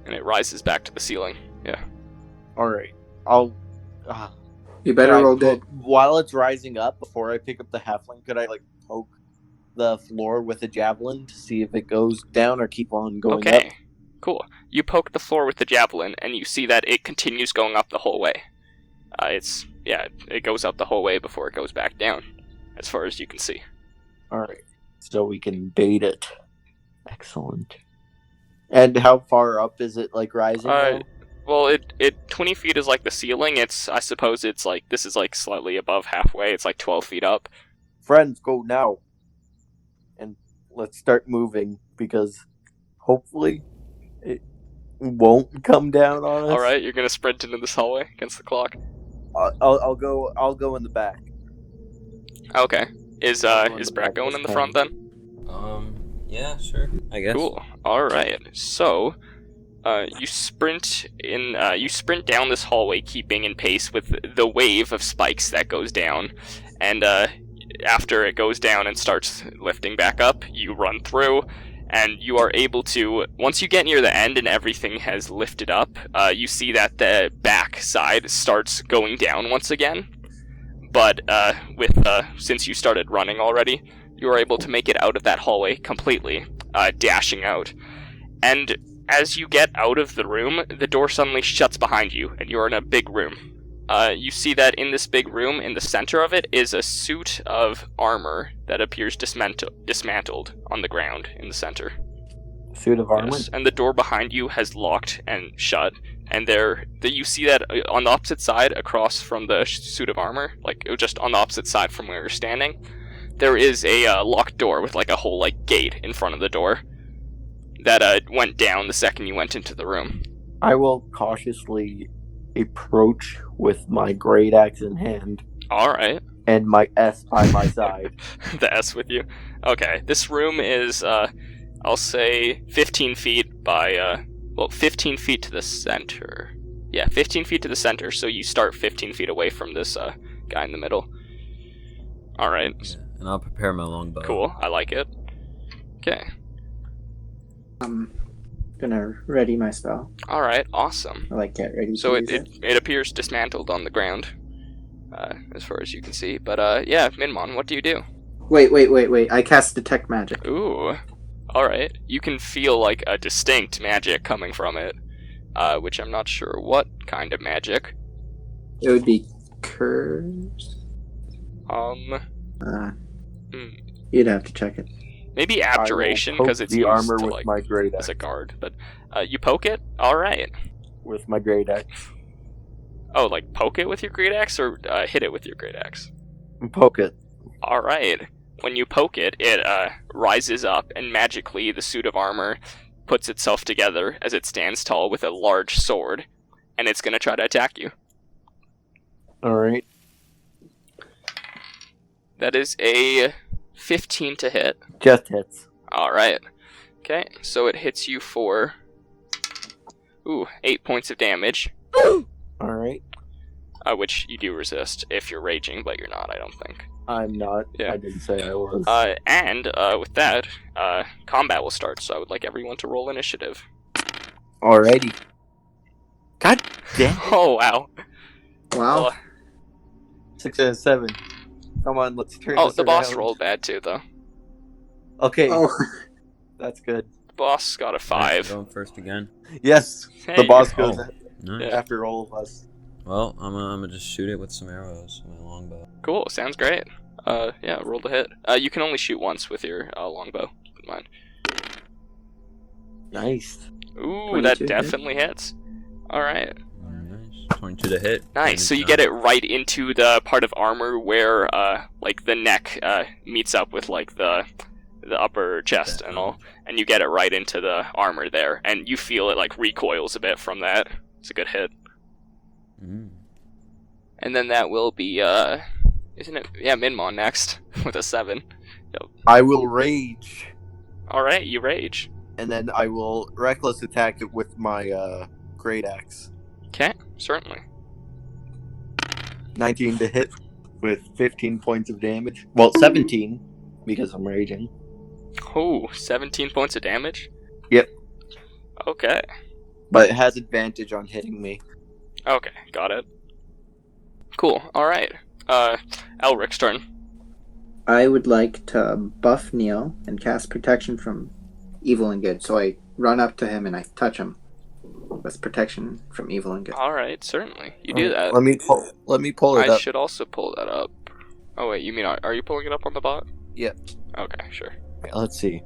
And it rises back to the ceiling. Yeah. Alright. I'll... You better roll dead. While it's rising up, before I pick up the halfling, could I, like, poke the floor with a javelin to see if it goes down or keep on going up? Okay. Cool. You poke the floor with the javelin, and you see that it continues going up the whole way. It goes up the whole way before it goes back down, as far as you can see. Alright. So we can bait it. Excellent. And how far up is it, like, rising now? Well, it 20 feet is like the ceiling. I suppose it's like, this is like slightly above halfway. It's like 12 feet up. Friends, go now. And let's start moving, because hopefully it won't come down on us. Alright, you're gonna sprint into this hallway against the clock. I'll go in the back. Okay. Is Brett going in the front then? Yeah, sure. I guess. Cool. Alright. So, you sprint down this hallway, keeping in pace with the wave of spikes that goes down, and after it goes down and starts lifting back up, you run through, and you are able to, once you get near the end and everything has lifted up, you see that the back side starts going down once again, but since you started running already, you are able to make it out of that hallway completely, dashing out, and as you get out of the room, the door suddenly shuts behind you, and you're in a big room. You see that in this big room, in the center of it, is a suit of armor that appears dismantled on the ground in the center. Suit of armor? Yes, and the door behind you has locked and shut, and you see that on the opposite side, across from the suit of armor, like just on the opposite side from where you're standing, there is a locked door with like a whole like gate in front of the door that went down the second you went into the room. I will cautiously approach with my great axe in hand. Alright. And my S by my side. The S with you. Okay, this room is, I'll say 15 feet by, 15 feet to the center. Yeah, 15 feet to the center, so you start 15 feet away from this guy in the middle. Alright. Yeah, and I'll prepare my longbow. Cool, I like it. Okay. I'm gonna ready my spell. Alright, awesome. I like get ready. So it appears dismantled on the ground, as far as you can see. But yeah, Minmon, what do you do? Wait. I cast detect magic. Ooh. Alright. You can feel like a distinct magic coming from it, which I'm not sure what kind of magic. It would be curse. You'd have to check it. Maybe abjuration, because it's the used armor to, with like, my great as axe. a guard. But you poke it? Alright. With my great axe. Oh, like poke it with your great axe, or hit it with your great axe? Poke it. Alright. When you poke it, it rises up, and magically the suit of armor puts itself together as it stands tall with a large sword, and it's going to try to attack you. Alright. That is a 15 to hit. Just hits. Alright. Okay, so it hits you for 8 points of damage. Alright. Which you do resist if you're raging, but you're not, I don't think. I'm not. Yeah. I didn't say I was. And with that, combat will start, so I would like everyone to roll initiative. Alrighty. God damn. Oh, wow. Wow. 6 and 7. Come on, let's turn Oh, this the boss around. rolled bad too, though. Okay. Oh. That's good. The boss got a Nice, 5. going first again. Yes, Hey, the boss you're- goes Nice. Yeah. after all of us. Well, I'm gonna just shoot it with some arrows, my longbow. Cool, sounds great. Yeah, roll the hit. You can only shoot once with your longbow. Keep in mind. Nice. Ooh, 22 that hit. definitely hits. Alright. Nice. 22 to hit. Nice, so you Damage get it right into the part of armor where, like, the neck meets up with, like, the upper chest and all. And you get it right into the armor there. And you feel it, like, recoils a bit from that. It's a good hit. Mm. And then that will be, isn't it? Yeah, Minmon next with a 7. I will rage, Alright, you rage. and then I will reckless attack it with my great axe. Okay, certainly. 19 to hit with 15 points of damage. Well, 17 because I'm raging. Oh, 17 points of damage? Yep. Okay. But it has advantage on hitting me. Okay, got it. Cool, alright. Elric's turn. I would like to buff Neil and cast protection from evil and good. So I run up to him and I touch him with protection from evil and good. Alright, certainly. You do that. Let me pull it I up. should also pull that up. Oh wait, you mean, are you pulling it up on the bot? Yep. Okay, sure. Let's see.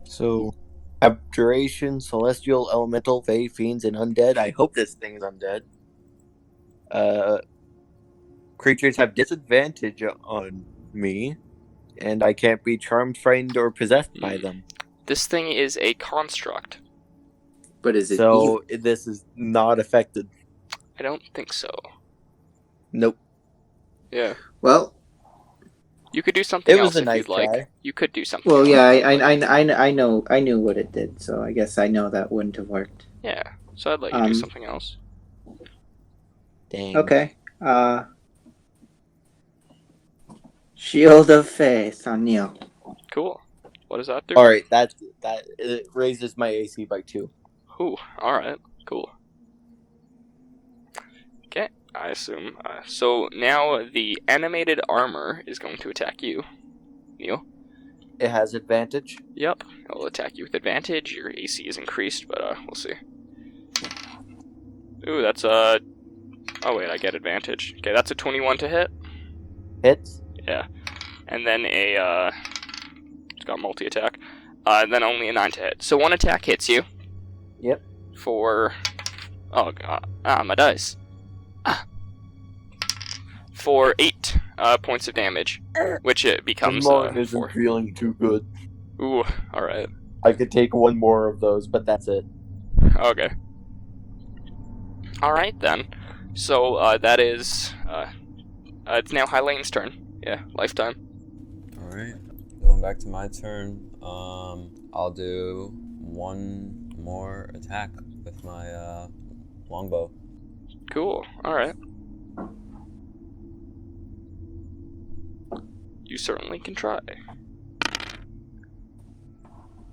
So, abjuration, celestial, elemental, fae, fiends, and undead. I hope this thing is undead. Creatures have disadvantage on me, and I can't be charmed, frightened, or possessed by them. This thing is a construct. But is it So evil? this is not affected. I don't think so. Nope. Yeah. Well, You could do something It was else a if nice you'd like. try. You could do something well, else. yeah, I knew what it did. So I guess I know that wouldn't have worked. Yeah, so I'd let you do Um, something else. Dang. Okay. Shield of Faith on Neil. Cool. What does that do? All right, that it raises my AC by 2. Ooh, alright, cool. Okay, I assume. So now the animated armor is going to attack you, Neil. It has advantage. Yep, it will attack you with advantage. Your AC is increased, but we'll see. Ooh, that's a... Oh wait, I get advantage. Okay, that's a 21 to hit. Hits. Yeah. And then a, it's got multi-attack. And then only a 9 to hit. So one attack hits you. Yep. For... Oh god. My dice. For 8 points of damage. Which it becomes, Mine isn't 4. feeling too good. Ooh, alright. I could take one more of those, but that's it. Okay. Alright then. So, that is, it's now Hylane's turn. Yeah, lifetime. Alright. Going back to my turn, I'll do one more attack with my longbow. Cool, alright. You certainly can try.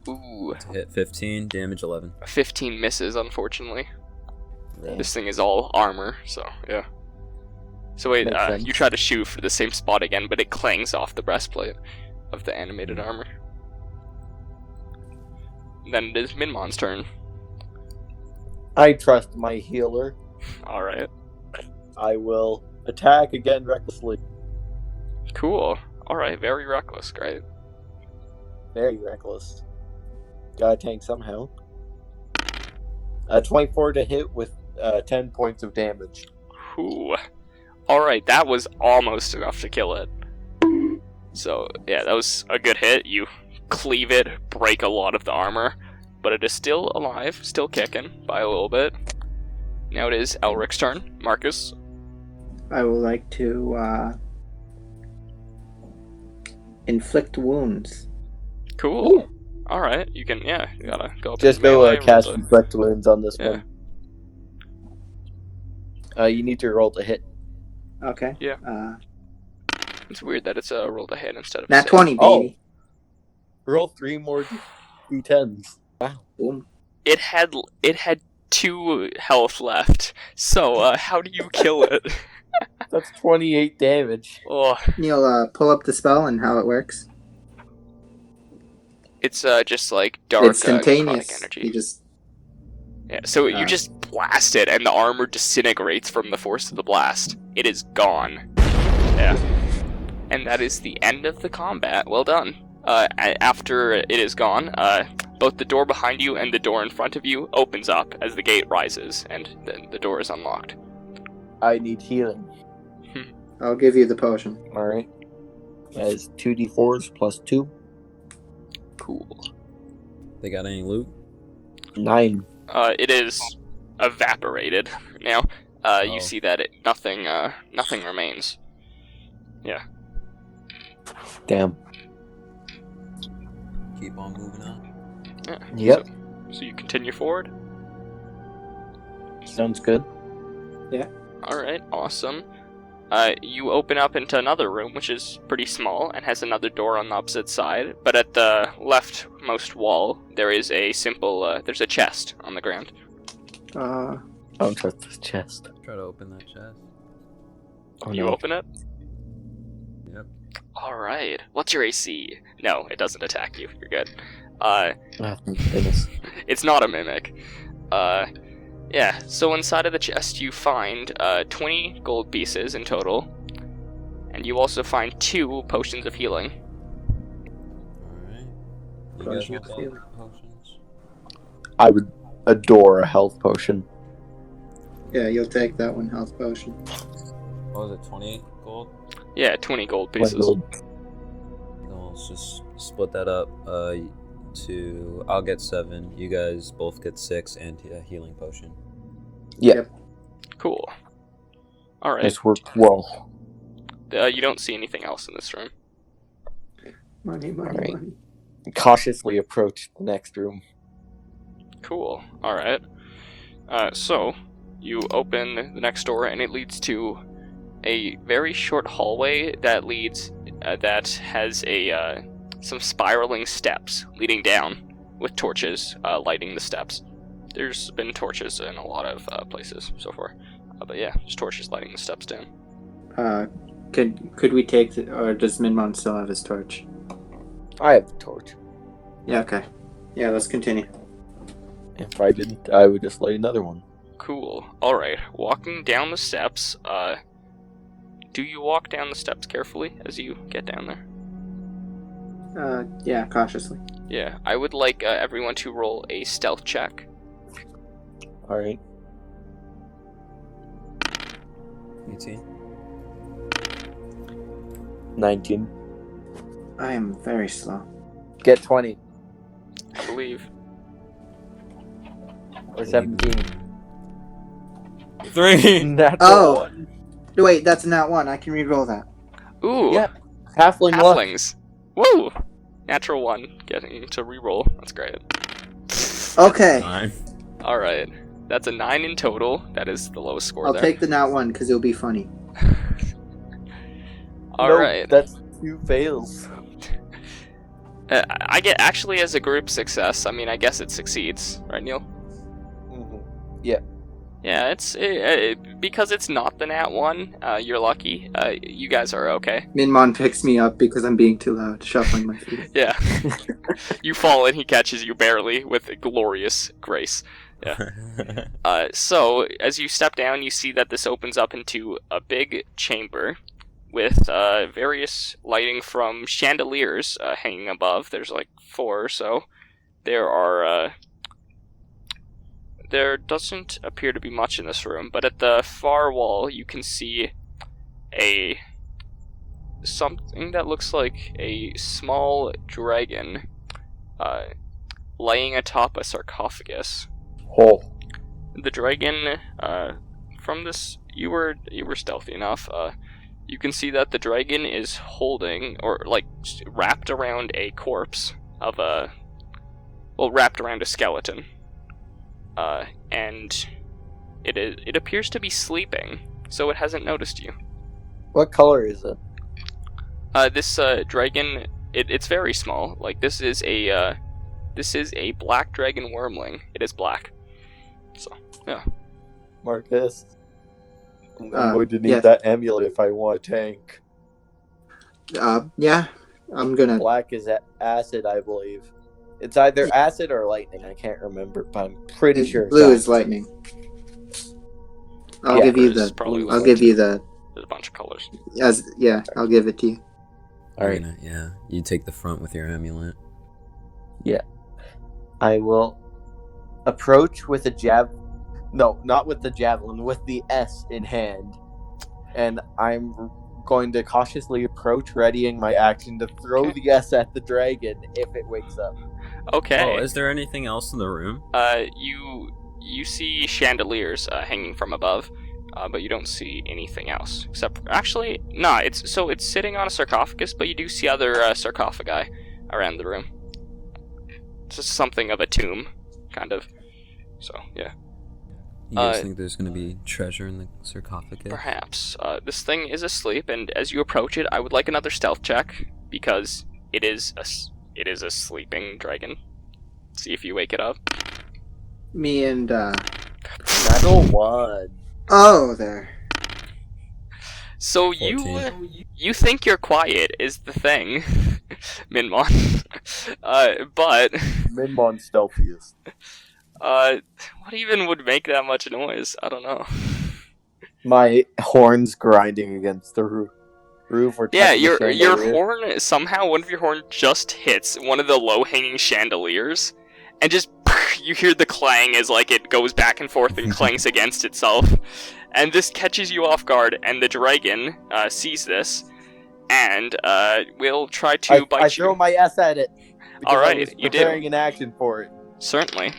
Ooh, To hit 15, damage 11. 15 misses, unfortunately. Damn. This thing is all armor, so, yeah. So wait, Makes sense. you try to shoot for the same spot again, but it clangs off the breastplate of the animated armor. Then it is Minmon's turn. I trust my healer. Alright. I will attack again recklessly. Cool. Alright, very reckless, great. Very reckless. Gotta tank somehow. 24 to hit with 10 points of damage. Ooh. Alright, that was almost enough to kill it. So, yeah, that was a good hit. You cleave it, break a lot of the armor, but it is still alive, still kicking by a little bit. Now it is Elric's turn. Marcus. I would like to inflict wounds. Cool. Alright, you can, yeah, you gotta go up Just into go melee, cast roll the- Inflict Wounds on this Yeah. one. You need to roll to hit. Okay. Yeah. It's weird that it's a roll to hit instead of Nat save. 20, baby. Roll 3 more d10s. Wow. Boom. It had 2 health left, so how do you kill it? That's 28 damage. Oh, Neil, pull up the spell and how it works. It's just like dark, It's necrotic instantaneous. energy. You just Yeah, so you just blast it, and the armor disintegrates from the force of the blast. It is gone. Yeah. And that is the end of the combat. Well done. After it is gone, both the door behind you and the door in front of you opens up as the gate rises, and then the door is unlocked. I need healing. I'll give you the potion. Alright. That is 2d4s plus 2. Cool. They got any loot? 9. It is evaporated now. You see that nothing remains. Yeah. Damn. Keep on moving on. Yeah. Yep. So you continue forward. Sounds good. All right. Awesome. You open up into another room, which is pretty small and has another door on the opposite side. But at the leftmost wall, there is a simple. There's a chest on the ground. Don't touch this chest. Try to open that chest. Oh, You no. open it. Yep. All right. What's your AC? No, it doesn't attack you. You're good. Oh, thank goodness. It's not a mimic. Yeah. So inside of the chest, you find 20 gold pieces in total, and you also find 2 potions of healing. Alright. You guys Potion want of the healing. potions? I would adore a health potion. Yeah, you'll take that one, health potion. What was it, 28 gold? Yeah, 20 gold One pieces. gold. No, let's just split that up to... I'll get 7. You guys both get 6 and a healing potion. Yeah. Yep. Cool. All right. This worked well. You don't see anything else in this room. Money, Alright. money. Cautiously approach the next room. Cool. All right. So you open the next door, and it leads to a very short hallway that has some spiraling steps leading down with torches lighting the steps. There's been torches in a lot of places so far, but yeah, there's torches lighting the steps down. Could we take or does Minmon still have his torch? I have the torch. Yeah, okay. Yeah, let's continue. If I didn't, I would just light another one. Cool. All right. Walking down the steps. Do you walk down the steps carefully as you get down there? Yeah, cautiously. Yeah, I would like everyone to roll a stealth check. Alright. 18. 19. I am very slow. Get 20. I believe. Or 17. 3! Natural Oh! one. Wait, that's not one. I can re-roll that. Ooh, Yeah. Halfling luck. halflings. Woo! Natural 1, getting to reroll. That's great. Okay. 9. All right, that's a 9 in total. That is the lowest score I'll there. take the not one because it'll be funny. All No, right. That's 2 fails. I get actually as a group success. I mean, I guess it succeeds, right, Neil? Mm-hmm. Yeah. Yeah, it's because it's not the nat 1. You're lucky. You guys are okay. Minmon picks me up because I'm being too loud, shuffling my feet. Yeah. You fall and he catches you barely with glorious grace. Yeah. So, as you step down, you see that this opens up into a big chamber with various lighting from chandeliers hanging above. There's like 4 or so. There doesn't appear to be much in this room, but at the far wall you can see something that looks like a small dragon laying atop a sarcophagus. Oh. The dragon, from this, you were stealthy enough. You can see that the dragon is holding, or like wrapped around a corpse of wrapped around a skeleton. And it appears to be sleeping, so it hasn't noticed you. What color is it? This dragon, it's very small. Like this is a black dragon wormling. It is black. So yeah. Marcus. I'm going to need yes. that amulet if I want a tank. Yeah, I'm gonna. Black is acid, I believe. It's either acid or lightning. I can't remember, but I'm pretty sure Blue is acid. lightning. I'll Yeah, give you there's the. probably I'll give you the. There's a bunch of colors. I'll give it to you. All right. Yeah, you take the front with your amulet. I will approach with a No, not with the javelin, with the S in hand. And I'm going to cautiously approach, readying my action to throw the S at the dragon if it wakes up. Okay. Oh, is there anything else in the room? You see chandeliers hanging from above, but you don't see anything else. Actually, no. It's sitting on a sarcophagus, but you do see other sarcophagi around the room. It's just something of a tomb, kind of. So yeah. You guys think there's going to be treasure in the sarcophagus? Perhaps. This thing is asleep, and as you approach it, I would like another stealth check because it is a sleeping dragon. See if you wake it up. Me and. Natural 1. Oh, there. So 14. you think you're quiet is the thing, Minmon. But Minmon's stealthiest. what even would make that much noise? I don't know. My horns grinding against the roof or Yeah, touching the your chandelier. horn, somehow one of your horns just hits one of the low-hanging chandeliers, and just you hear the clang as like it goes back and forth and clangs against itself, and this catches you off guard, and the dragon sees this, and will try to bite I you. throw my S at it. because Alright, I was you do. preparing an action for it. Certainly.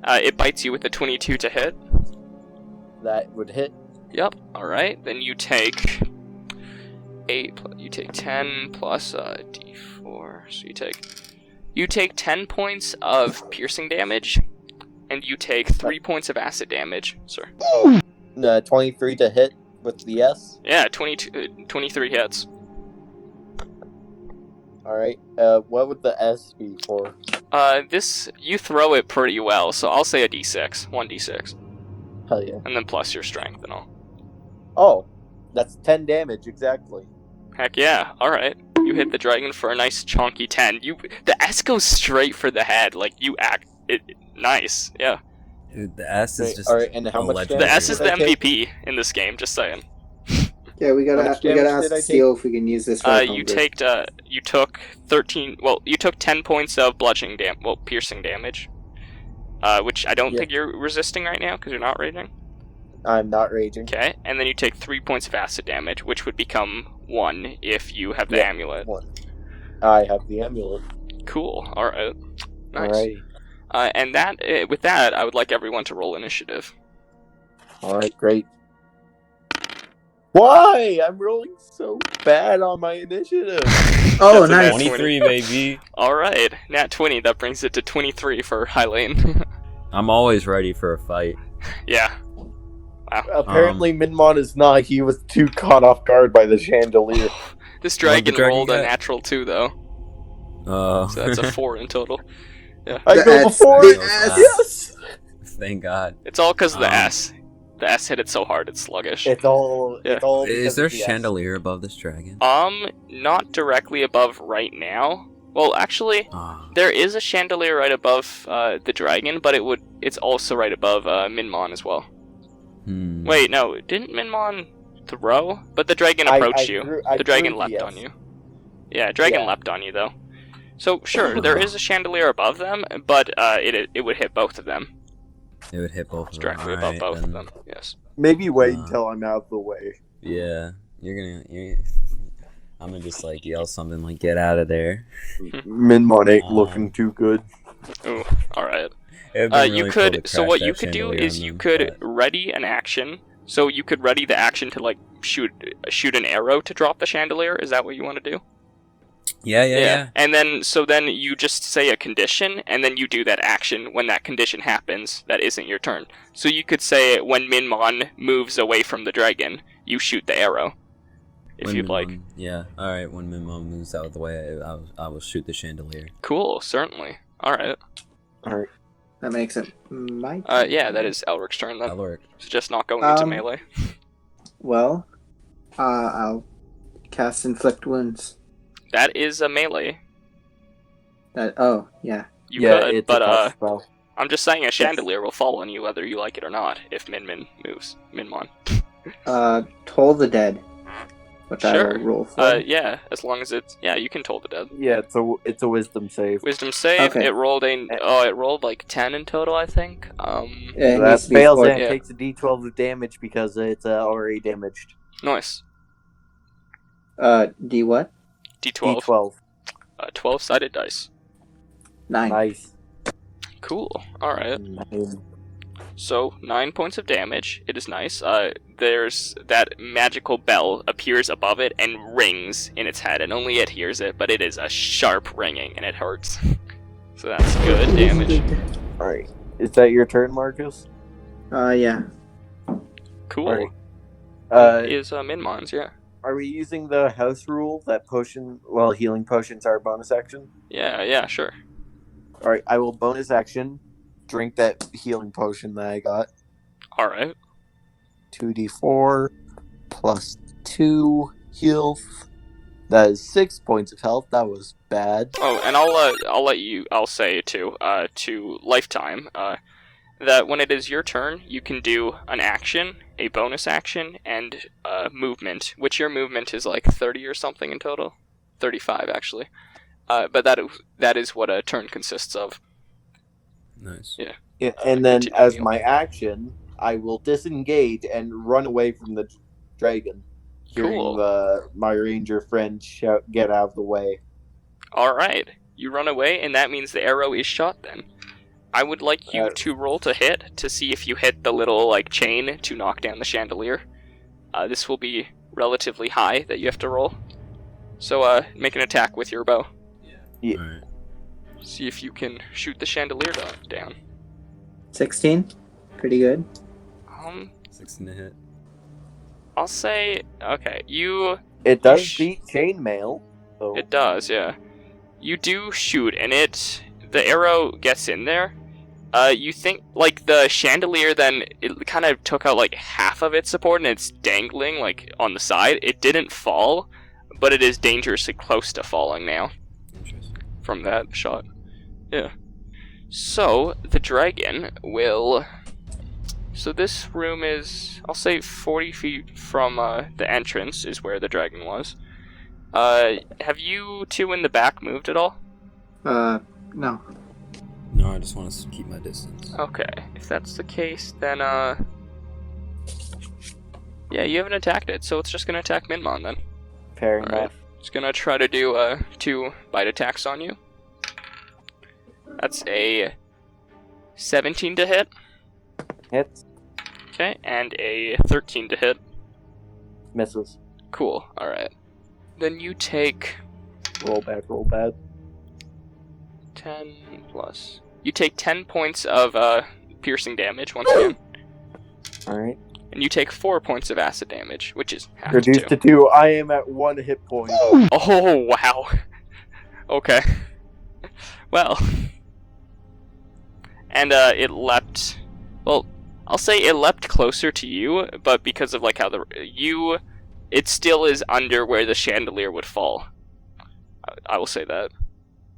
It bites you with a 22 to hit. That would hit. Yep. Alright, then you take 10 plus d4. So you take 10 points of piercing damage, and you take 3 points of acid damage, sir. 23 to hit with the S. Yeah, 23 hits. Alright. What would the S be for? You throw it pretty well, so I'll say a d6. 1d6. Hell yeah. And then plus your strength and all. Oh, that's 10 damage, exactly. Heck yeah, alright. You hit the dragon for a nice chonky 10. The S goes straight for the head, like you act nice, yeah. Dude, the S is just. Alright, and how much legendary. The S is the Did I take? MVP in this game, just saying. Yeah, we How gotta much damage ask did I Steel if we can use this. For You took 13. Well, you took 10 points of bludgeoning piercing damage, which I don't Yeah. think you're resisting right now because you're not raging. I'm not raging. Okay, and then you take 3 points of acid damage, which would become 1 if you have the Yeah. amulet. 1. I have the amulet. Cool. All right. Nice. Alright. And with that, I would like everyone to roll initiative. Alright, great. Why? I'm rolling so bad on my initiative. Oh, That's a nice. nat 23, baby. All right, nat 20. That brings it to 23 for Hylane. I'm always ready for a fight. Yeah. Apparently, Minmon is not. He was too caught off guard by the chandelier. This dragon dragon rolled a got? natural 2 though, so that's a 4 in total. I The go S- before the it. S. Yes. Thank God. It's all because of the Um, S. The S hit it so hard it's sluggish. It's all. Yeah. It's all. Is because there a of the S. chandelier above this dragon? Not directly above right now. Well, actually, Ah. there is a chandelier right above the dragon, but it's also right above Minmon as well. Hmm. Wait, no, didn't Minmon throw? But the dragon I approached you. I The dragon threw leapt the on S. you. Yeah, dragon Yeah. leapt on you though. So sure, there is a chandelier above them, but it would hit both of them. It would hit both of them. Directly above Alright, both of then- them. Yes. Maybe wait Uh, until I'm out of the way. Yeah, I'm gonna just like yell something like "Get out of there." Minmon ain't Um, looking too good. Ooh, all right. It'd been You really cool to could. So crash what that you could do chandelier is on you them, could but- ready an action. So you could ready the action to like shoot an arrow to drop the chandelier. Is that what you want to do? Yeah. And then you just say a condition, and then you do that action when that condition happens. That isn't your turn. So you could say when Minmon moves away from the dragon, you shoot the arrow. If When you'd like. Minmon- Yeah. All right. When Minmon moves out of the way, I will shoot the chandelier. Cool. Certainly. All right. Alright. That makes it my. Yeah, that is Elric's turn then. Elric. So just not going into Um, melee. Well, I'll cast Inflict Wounds. That is a melee. Oh, yeah. You could, it's but a tough spell. I'm just saying a chandelier will fall on you whether you like it or not if Min moves. Minmon. Toll the Dead. Which I Sure. will roll for. Yeah, as long as it's... Yeah, you can toll the dead. Yeah, it's a wisdom save. Wisdom save, Okay. it rolled like 10 in total, I think. It That needs to be fails 40. and it Yeah. takes a d12 of damage because it's already damaged. Nice. D what? D12. D12. 12-sided dice. 9. Nice. Cool. Alright. 9. So, 9 points of damage. It is nice. There's that magical bell appears above it and rings in its head, and only it hears it, but it is a sharp ringing, and it hurts. So that's good damage. Alright. Is that your turn, Marcus? Yeah. Cool. Alright. Is Minmon's, yeah. Are we using the house rule that healing potions are a bonus action? Yeah, sure. Alright, I will bonus action drink that healing potion that I got. Alright. 2d4 plus 2 health. That is 6 points of health. That was bad. Oh, and I'll say too, to Lifetime, that when it is your turn, you can do an action, a bonus action, and movement, which your movement is like 30 or something in total. 35, actually. But that is what a turn consists of. Nice. Yeah, and then Continue, as Neil. my action, I will disengage and run away from the dragon. Hearing Cool. my ranger friend shout, "Get out of the way!" Alright. You run away, and that means the arrow is shot then. I would like you to roll to hit, to see if you hit the little, like, chain to knock down the chandelier. This will be relatively high that you have to roll. So, make an attack with your bow. Yeah. Alright. See if you can shoot the chandelier down. 16. Pretty good. 16 to hit. I'll say, okay, It does Sh- beat chainmail. So it does, yeah. You do shoot, and the arrow gets in there. You think, like, the chandelier then, it kind of took out, like, half of its support, and it's dangling, like, on the side. It didn't fall, but it is dangerously close to falling now Interesting. from that shot. Yeah. So, the dragon will... So this room is, I'll say 40 feet from the entrance is where the dragon was. Have you two in the back moved at all? No. No, I just want to keep my distance. Okay, if that's the case, then, yeah, you haven't attacked it, so it's just gonna attack Minmon then. fair Alright. enough. It's gonna try to do, 2 bite attacks on you. That's a 17 to hit. Hits, Okay, and a 13 to hit. misses. Cool, alright. Then you take Roll bad. 10 plus... You take 10 points of, piercing damage once again. Alright. And you take 4 points of acid damage, which is half Reduced to to 2. I am at 1 hit point. Oh, wow. Okay. Well. And, it leapt... Well, I'll say it leapt closer to you, but because of, like, how it still is under where the chandelier would fall. I will say that.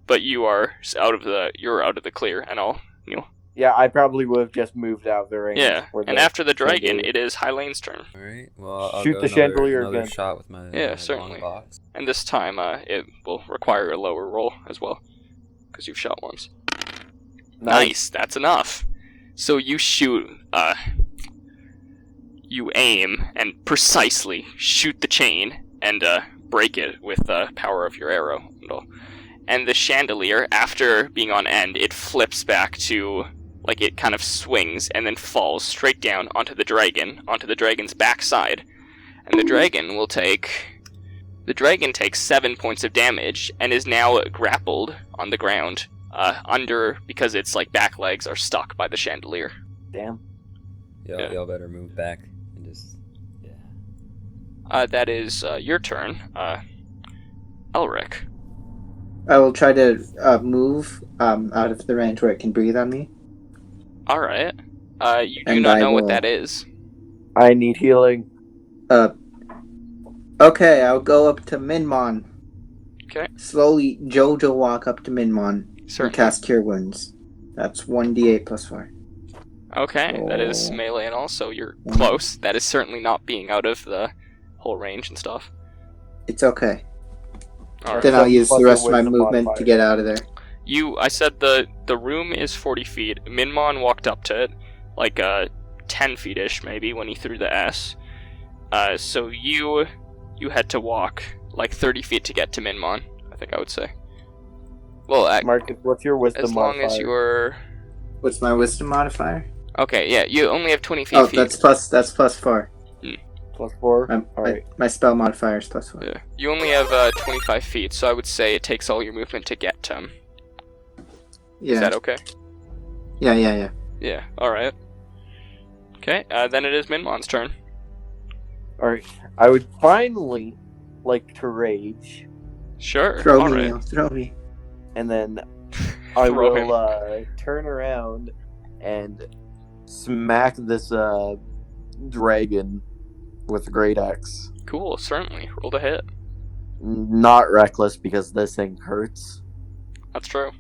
But you're out of the clear, and I'll kneel. Yeah, I probably would have just moved out of the range. Yeah, where and after the dragon, chandelier- it is Hylane's turn. Alright, well, I'll Shoot go the chandelier another again. shot with my Yeah, long certainly. box. And this time, it will require a lower roll as well, because you've shot once. Nice, that's enough. So you shoot, you aim, and precisely shoot the chain, and, break it with the power of your arrow. And the chandelier, after being on end, it flips back to, like, it kind of swings, and then falls straight down onto the dragon's backside. And the dragon takes 7 points of damage, and is now grappled on the ground, because its, like, back legs are stuck by the chandelier. Damn. Y'all better move back and just... That is, your turn, Elric. I will try to move out of the range where it can breathe on me. Alright. You do And not I know what will- that is. I need healing. Okay, I'll go up to Minmon. Okay. Slowly Jojo walk up to Minmon And Certainly. cast Cure Wounds. That's 1d8 plus 4. Okay, that is melee and all, so you're close. That is certainly not being out of the whole range and stuff. It's okay. All right. Then I'll use Plus the your rest of my wisdom movement modifier. to get out of there. I said the room is 40 feet. Minmon walked up to it, like 10 feet-ish maybe, when he threw the S. So you had to walk like 30 feet to get to Minmon, I think I would say. Well, Marcus, what's your wisdom as long modifier? as you're... What's my wisdom modifier? Okay, yeah, you only have 20 feet. Oh, that's plus 4. Plus 4? My, Alright. my spell modifier is plus 4. Yeah. You only have 25 feet, so I would say it takes all your movement to get to him. Yeah. Is that okay? Yeah. Yeah, alright. Okay, then it is Minmon's turn. Alright. I would finally like to rage, Sure, Throw me, alright. Neil. Throw me. and then I Throw him. will turn around and smack this dragon with a great axe. Cool, certainly. Roll the hit. Not reckless because this thing hurts. That's true.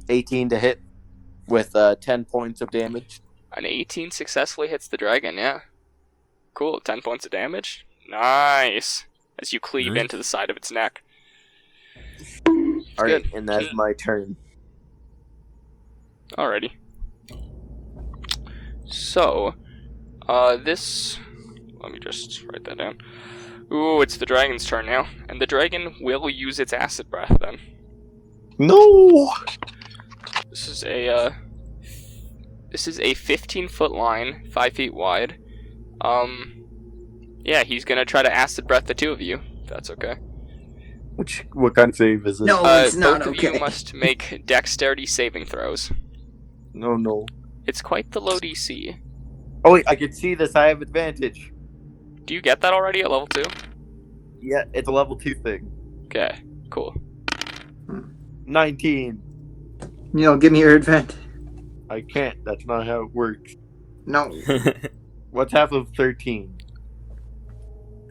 18 to hit with 10 points of damage. An 18 successfully hits the dragon, yeah. Cool, 10 points of damage. Nice. As you cleave Nice. into the side of its neck. Alright, good. and that's my turn. Alrighty. So, this... Let me just write that down. Ooh, it's the dragon's turn now. And the dragon will use its acid breath then. No! This is a 15-foot line, 5 feet wide. Yeah, he's gonna try to acid breath the two of you, if that's okay. What kind of save is it? No. It's not both of okay. you must make dexterity saving throws. No. It's quite the low DC. Oh wait, I can see this. I have advantage. Do you get that already at level 2? Yeah, it's a level 2 thing. Okay, cool. 19. Neil, give me your advantage. I can't. That's not how it works. No. What's half of 13?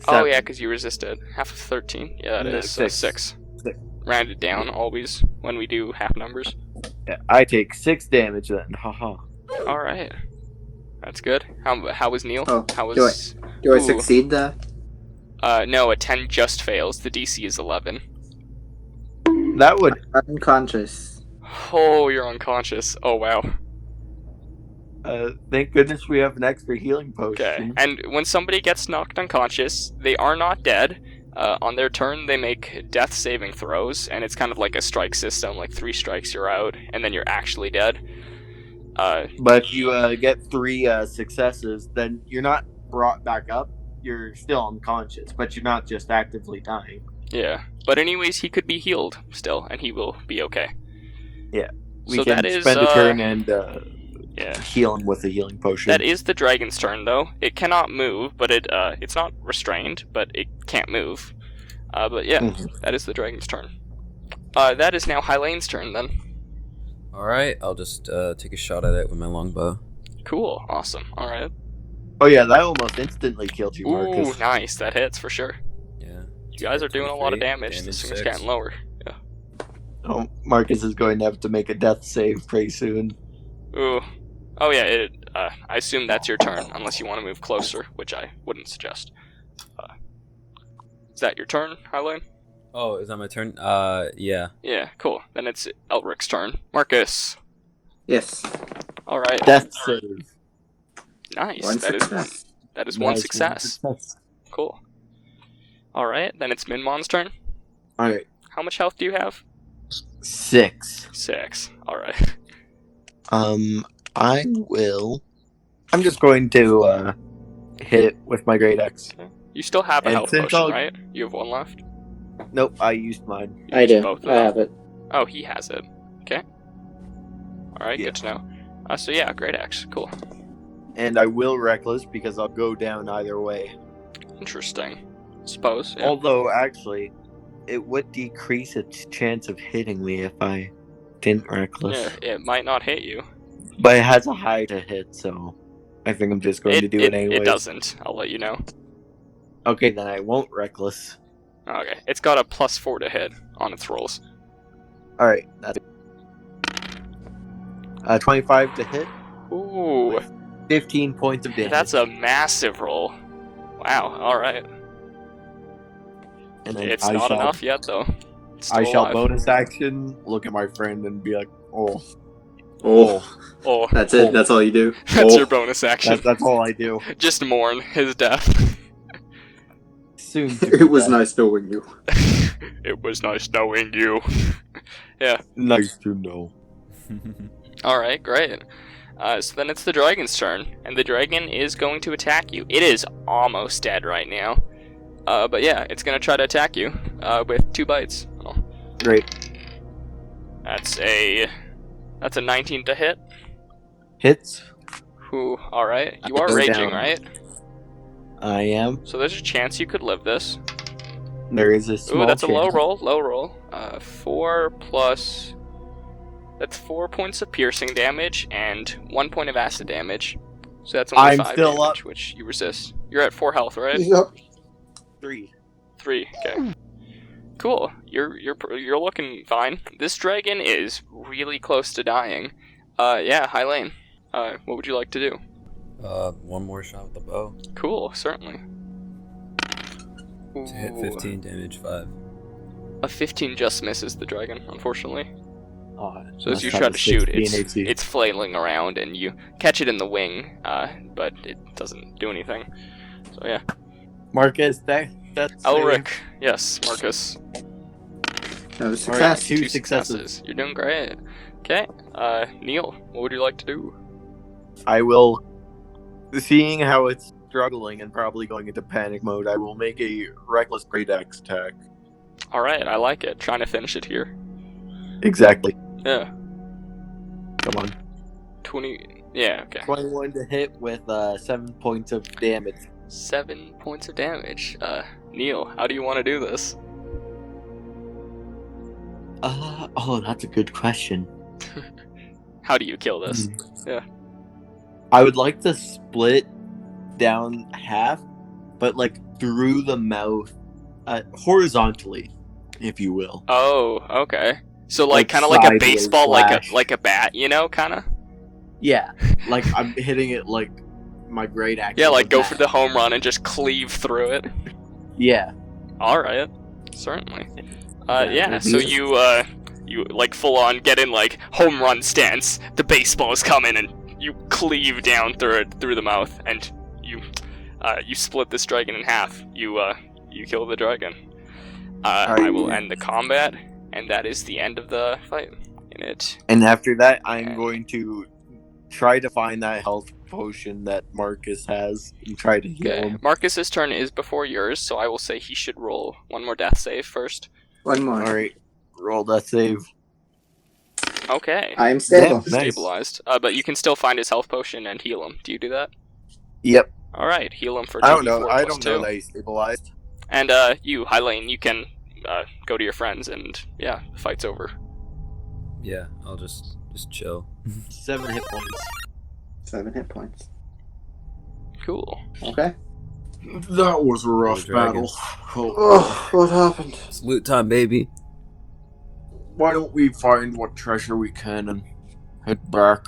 Oh 7. yeah, because you resisted. Half of 13? Yeah, that No, is. So 6. 6. Rounded down, always, when we do half numbers. Yeah, I take 6 damage then. Haha. Alright. That's good. How was Neil? Oh, How was... Do I Ooh. succeed that? No, a 10 just fails. The DC is 11. That would. Unconscious. Oh, you're unconscious. Oh, wow. Thank goodness we have an extra healing Okay. potion. And when somebody gets knocked unconscious, they are not dead. On their turn, they make death saving throws, and it's kind of like a strike system, like 3 strikes you're out, and then you're actually dead. But if you get 3 successes, then you're not brought back up. You're still unconscious, but you're not just actively dying. Yeah. But anyways, he could be healed still, and he will be okay. We So can that is, spend a turn and Yeah. heal him with a healing potion. That is the dragon's turn, though. It cannot move, but it's not restrained, but it can't move. But yeah, Mhm. that is the dragon's turn. That is now Hylane's turn, then. Alright, I'll just take a shot at it with my longbow. Cool, awesome, alright. Oh yeah, that almost instantly killed you, Ooh, Marcus. nice, that hits for sure. Yeah. You guys are doing a lot of 23, damage. This thing's 6. getting lower. Yeah. Oh, Marcus is going to have to make a death save pretty soon. Ooh. Oh yeah, I assume that's your turn, unless you want to move closer, which I wouldn't suggest. Is that your turn, Hylane? Oh, is that my turn? Yeah. Yeah, cool. Then it's Elric's turn. Marcus. Yes. Alright. Death save. Nice. One That is success. That is one Nice, success. success. Cool. Alright, then it's Minmon's turn. Alright, How much health do you have? 6. 6. Alright. I'm just going to hit it with my great axe. You still have a And health since potion, I'll- right? You have 1 left? Nope, I used mine. You I used do. both of I them? have it. Oh, he has it. Okay. Alright, Yeah. good to know. So yeah, great axe. Cool. And I will reckless because I'll go down either way. Interesting. Suppose, yeah. Although, actually, it would decrease its chance of hitting me if I didn't reckless. Yeah, it might not hit you. But it has a high to hit, so I think I'm just going to do it anyway. It doesn't. I'll let you know. Okay, then I won't reckless. Okay. It's got a +4 to hit on its rolls. All right, that's 25 to hit. Ooh, 15 points of damage. that's a massive roll. Wow. All right. And then It's not enough yet, though. It's still I shall alive. bonus action, look at my friend, and be like, "Oh, Oh, That's it. That's all you do. that's Oh. your bonus action. that's all I do." Just mourn his death. Soon. To be It was dead. nice knowing you. It was nice knowing you. Yeah. Nice to know. Alright, great. So then it's the dragon's turn, and the dragon is going to attack you. It is almost dead right now. But yeah, it's going to try to attack you with 2 bites. Oh, Great. that's a 19 to hit. Hits. Whew, alright. You are Go raging, down. right? I am. So there's a chance you could live this. There is a small Ooh, that's a low chance. roll. 4 plus... That's 4 points of piercing damage and 1 point of acid damage. So that's only I'm 5 still damage, up. which you resist. You're at 4 health, right? Yep. 3. 3. Okay. Cool. You're looking fine. This dragon is really close to dying. Yeah, Hylane. What would you like to do? One more shot with the bow. Cool, certainly. To hit Ooh. 15 damage 5. A 15 just misses the dragon, unfortunately. Oh, So as you try to shoot, it's flailing around, and you catch it in the wing, but it doesn't do anything. So yeah. Marcus, that's Elric. Yes, Marcus. That was All success. right, 2 successes. You're doing great. Okay. Neil, what would you like to do? I will, seeing how it's struggling and probably going into panic mode, I will make a reckless great axe attack. Alright, I like it. Trying to finish it here. Exactly. Yeah. Come on. 20... Yeah, okay. 21 to hit with 7 points of damage. 7 points of damage. Neil, how do you want to do this? Oh, that's a good question. How do you kill this? I would like to split down half, but like through the mouth, horizontally, if you will. Oh, okay. So Like kind of like a sideways baseball, slash. like a bat, you know, kind of. Yeah, like I'm hitting it like my great axe. Yeah, with like a go bat. for the home run and just cleave through it. Yeah. All right, certainly. Yeah, Yeah. So you like full on get in like home run stance. The baseball is coming, and you cleave down through it through the mouth, and you split this dragon in half. You kill the dragon. I will end the combat, and that is the end of the fight. And after that, I'm And- going to try to find that health potion that Marcus has and try to heal Okay. him. Marcus's turn is before yours, so I will say he should roll one more death save first. One more. All right, roll that save. Okay. I am stable. Yeah. Nice. Stabilized. But you can still find his health potion and heal him. Do you do that? Yep. All right, heal him for 2d4 I don't know. I plus don't know 2. that he's stabilized. And you, Hylane, you can go to your friends, and yeah, the fight's over. Yeah, I'll just chill. 7 hit points. 7 hit points. Cool. Okay. That was a rough battle. Oh, what happened? It's loot time, baby. Why don't we find what treasure we can and head back?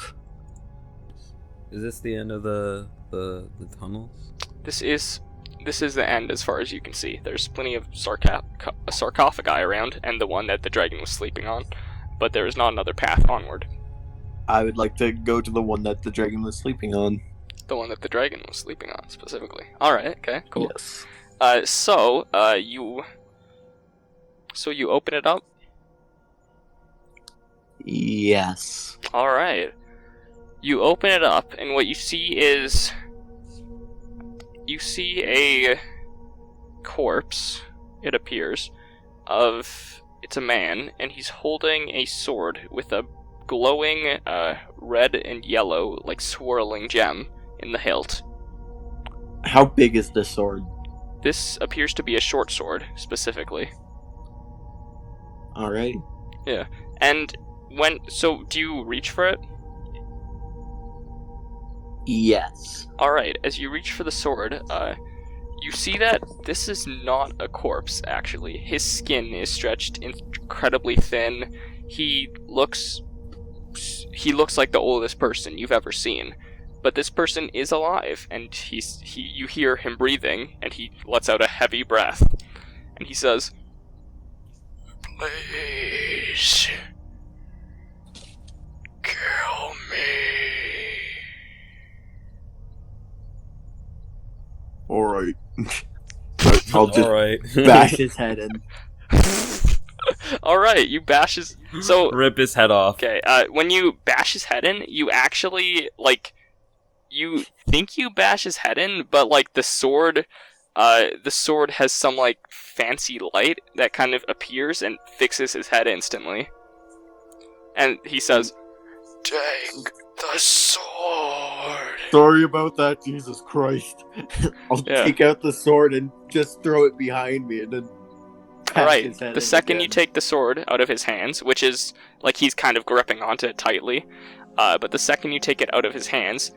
Is this the end of the tunnels? This is the end as far as you can see. There's plenty of sarcophagi around, and the one that the dragon was sleeping on, but there is not another path onward. I would like to go to the one that the dragon was sleeping on. The one that the dragon was sleeping on, specifically. Alright, okay, cool. Yes. So you open it up? Yes. Alright. You open it up, and what you see is... You see a corpse, it appears, of... It's a man, and he's holding a sword with a glowing red and yellow, like swirling gem in the hilt. How big is the sword? This appears to be a short sword, specifically. Alright. And so do you reach for it? Yes. Alright, as you reach for the sword, you see that this is not a corpse, actually. His skin is stretched incredibly thin. he looks like the oldest person you've ever seen. But this person is alive, and you hear him breathing, and he lets out a heavy breath. And he says, "Please, kill me." Alright. I'll just Alright. bash his head in. Alright, you bash his... So, Rip his head off. okay, when you bash his head in, you actually, like... You think you bash his head in, but, like, the sword has some, like, fancy light that kind of appears and fixes his head instantly. And he says, "Take the sword." Sorry about that, Jesus Christ. I'll take out the sword and just throw it behind me and then Alright, the second you take the sword out of his hands, which is, like, he's kind of gripping onto it tightly, but the second you take it out of his hands,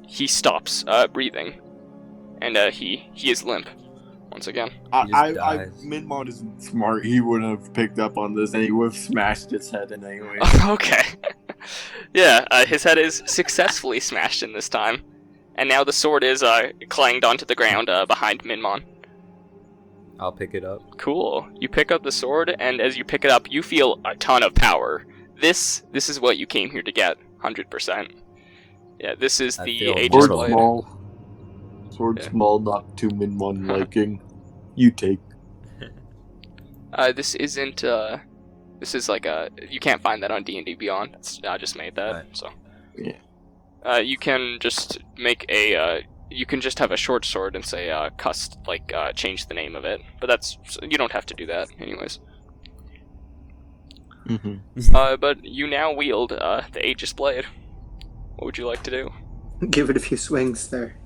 he stops breathing, and he is limp once again. Minmon isn't smart. He wouldn't have picked up on this, and he would have smashed his head in anyway. Okay. Yeah, his head is successfully smashed in this time, and now the sword is clanged onto the ground behind Minmon. I'll pick it up. Cool. You pick up the sword, and as you pick it up, you feel a ton of power. This is what you came here to get, 100%. Yeah, this is the Aegis Blade. Sword small, not too Minmon liking. You take. This isn't, this is like you can't find that on D&D Beyond. I just made that, right. So. Yeah. You can just make you can just have a short sword and say, change the name of it. But you don't have to do that, anyways. Mm-hmm. But you now wield, the Aegis Blade. What would you like to do? Give it a few swings there.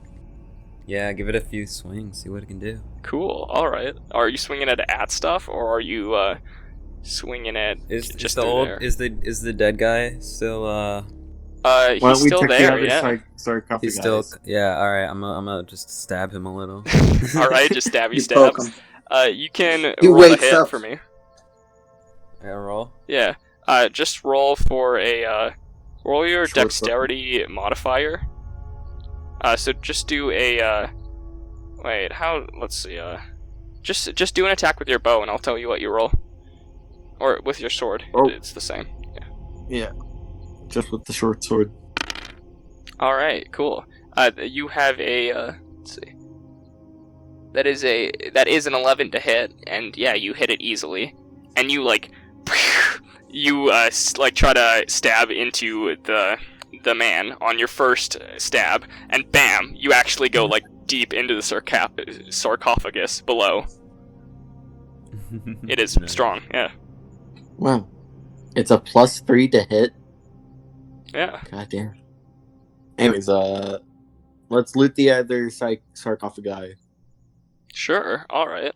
Yeah, give it a few swings, see what it can do. Cool, alright. Are you swinging it at stuff, or are you, swinging it is the dead guy still, he's still there, yeah. Sarcophagus. He's still, yeah, alright, I'm gonna just stab him a little. Alright, just stabby You stabs. poke him. You can He roll a wakes hit up. for me. I gotta roll? Yeah, just roll for roll your Short dexterity modifier. So just do a, let's see, just do an attack with your bow and I'll tell you what you roll. Or with your sword, it's the same. Yeah, just with the short sword. Alright, cool. You have a, let's see. That is an 11 to hit, and yeah, you hit it easily. And you, try to stab into the man on your first stab, and bam, you actually go, deep into the sarcophagus below. It is strong, yeah. Wow. It's a +3 to hit? Yeah. God damn. Anyways, let's loot the other sarcophagi. Sure, alright.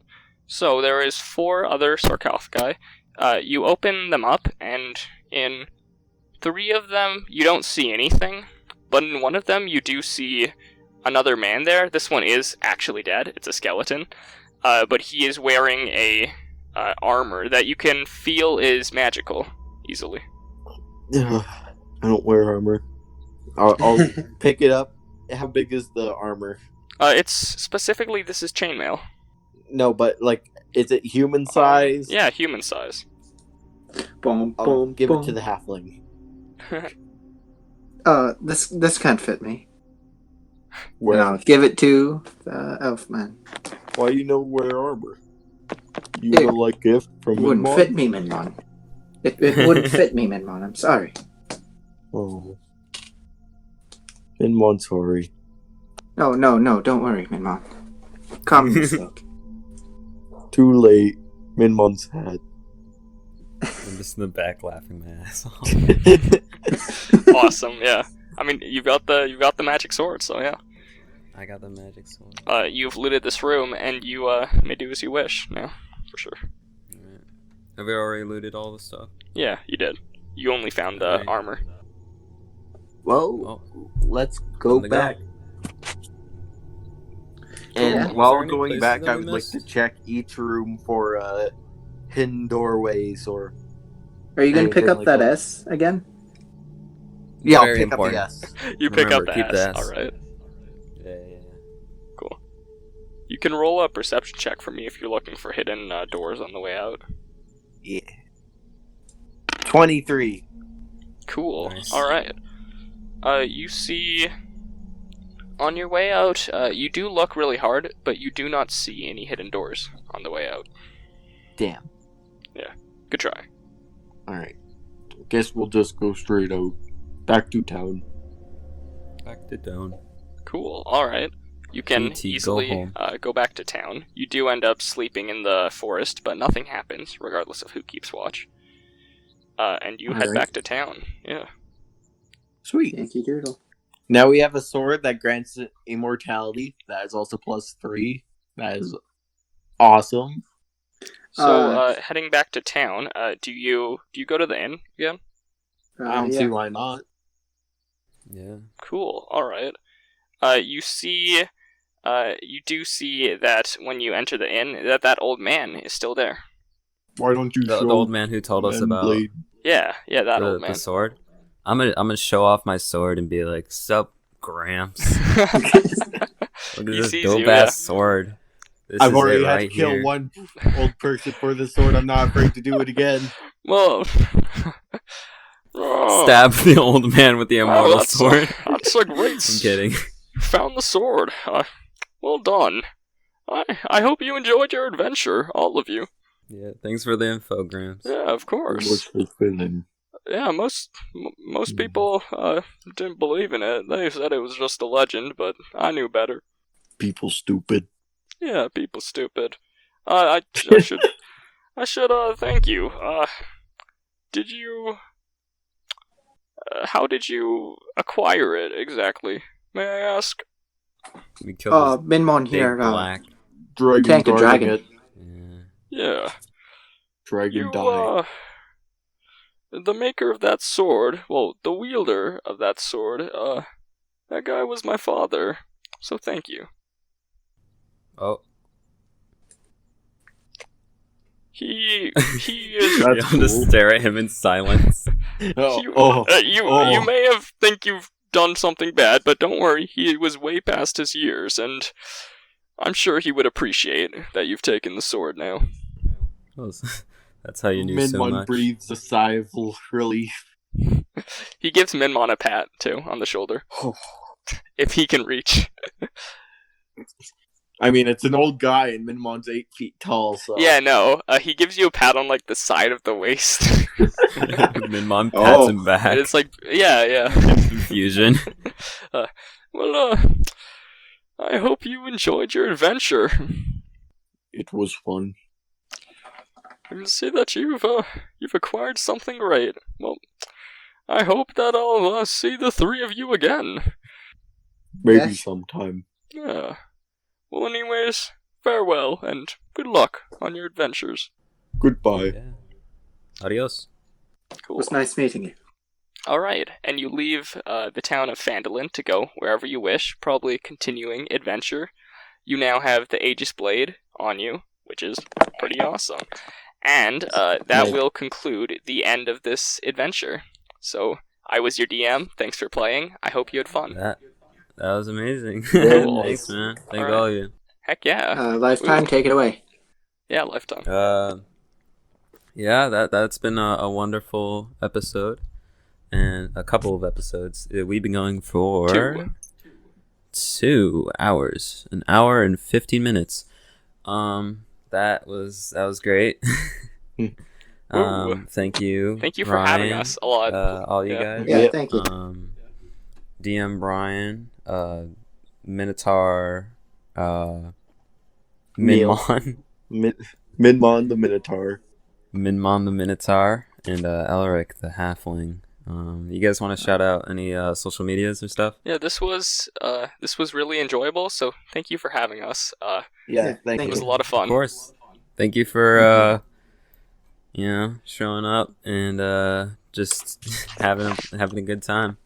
So there is 4 other sarcophagi. You open them up, and in 3 of them, you don't see anything. But in one of them, you do see another man there. This one is actually dead. It's a skeleton. But he is wearing a armor that you can feel is magical, easily. I don't wear armor. I'll pick it up. How big is the armor? This is chainmail. No, but, is it human size? Yeah, human size. Boom, I'll boom, give boom. it to the halfling. This can't fit me. Wear. No, give it to the elf man. Why you know wear armor? You It know, gift from It wouldn't Minmon? fit me, Minmon. It wouldn't fit me, Minmon. I'm sorry. Oh. Minmon, sorry. No, don't worry, Minmon. Calm yourself. Too late. Minmon's had. I'm just in the back laughing my ass off. Awesome, yeah. I mean, you've got the magic sword, so yeah. I got the magic sword. You've looted this room, and you may do as you wish now, for sure. Alright. Have we already looted all the stuff? Yeah, you did. You only found Alright. armor. Well, let's go Time to back. And Yeah. while Is there we're any going places back, that I we would like missed? to check each room for hidden doorways or Are you going to pick Anything up like that that. S again? Yeah, I'll Very pick important. up the S. You pick Remember, up keep the the S. S. All right. Yeah. Cool. You can roll a perception check for me if you're looking for hidden doors on the way out. Yeah. 23. Cool. Nice. All right. You see, on your way out, you do look really hard, but you do not see any hidden doors on the way out. Damn. Good try. Alright. Guess we'll just go straight out. Back to town. Back to down. Cool. All right. You can GT, go easily home. go back to town. You do end up sleeping in the forest, but nothing happens, regardless of who keeps watch. And you head Alright. back to town. Yeah. Sweet. Yankee Doodle. Now we have a sword that grants immortality. That is also +3. That is awesome. So, heading back to town, do you go to the inn again? I don't yeah. see why not. Yeah. Cool. All right. You do see that when you enter the inn, that old man is still there. Why don't you The show old man who told us men about blade? Yeah, that old the man. sword. I'm gonna show off my sword and be like, "Sup, Gramps? Look at He this sees dope you, ass sword. This I've is already it had right to kill here." one old person for the sword. I'm not afraid to do it again. Well, oh, Stab the old man with the immortal that's sword. that's a great. I'm kidding. You found the sword. Well done. I hope you enjoyed your adventure, all of you. Yeah, thanks for the info, Gramps. Yeah, of It course. was fulfilling. Yeah, most people didn't believe in it. They said it was just a legend, but I knew better. People stupid. Yeah, people stupid. I should thank you. Did you how did you acquire it exactly? May I ask? We killed this Minmon big here. black. Dragon Tank a guarding dragon. it. Yeah. Yeah. Dragon You die. the maker of that sword, well, the wielder of that sword, that guy was my father. So thank you. Oh. He is You That's have to cool. stare at him in silence. you may have think you've done something bad, but don't worry, he was way past his years, and I'm sure he would appreciate that you've taken the sword now. That's how you knew so Minmon much. breathes a sigh of relief. He gives Minmon a pat, too, on the shoulder. If he can reach. I mean, it's an old guy, and Minmon's 8 feet tall, so... Yeah, no, he gives you a pat on, like, the side of the waist. Minmon pats Oh. him back. And it's like, yeah. Confusion. Well, I hope you enjoyed your adventure. It was fun. I can see that you've acquired something great. Well, I hope that I'll see the three of you again. Maybe Yes. sometime. Yeah. Well, anyways, farewell, and good luck on your adventures. Goodbye. Yeah. Adios. It Cool. was nice meeting you. Alright, and you leave the town of Phandalin to go wherever you wish, probably continuing adventure. You now have the Aegis Blade on you, which is pretty awesome. And that Nice. will conclude the end of this adventure. So, I was your DM, thanks for playing, I hope you had fun. That was amazing. Cool. Thanks, man. Thank Alright. all of you. Heck yeah. Lifetime, take it away. Yeah, Lifetime. Yeah, that's been a wonderful episode, and a couple of episodes. We've been going for 2 hours, 1 hour and 15 minutes. That was great. Thank you. Thank you for Ryan, having us a lot. all you Yeah. guys. Yeah, Yep. thank you. DM Brian, Minotaur, Neil. Minmon, Minmon the Minotaur. Minmon the Minotaur, and Elric the Halfling. You guys want to shout out any social medias or stuff? Yeah, this was really enjoyable, so thank you for having us. Yeah, thank It you. was a lot of fun. Of course. Thank you for showing up and just having a good time.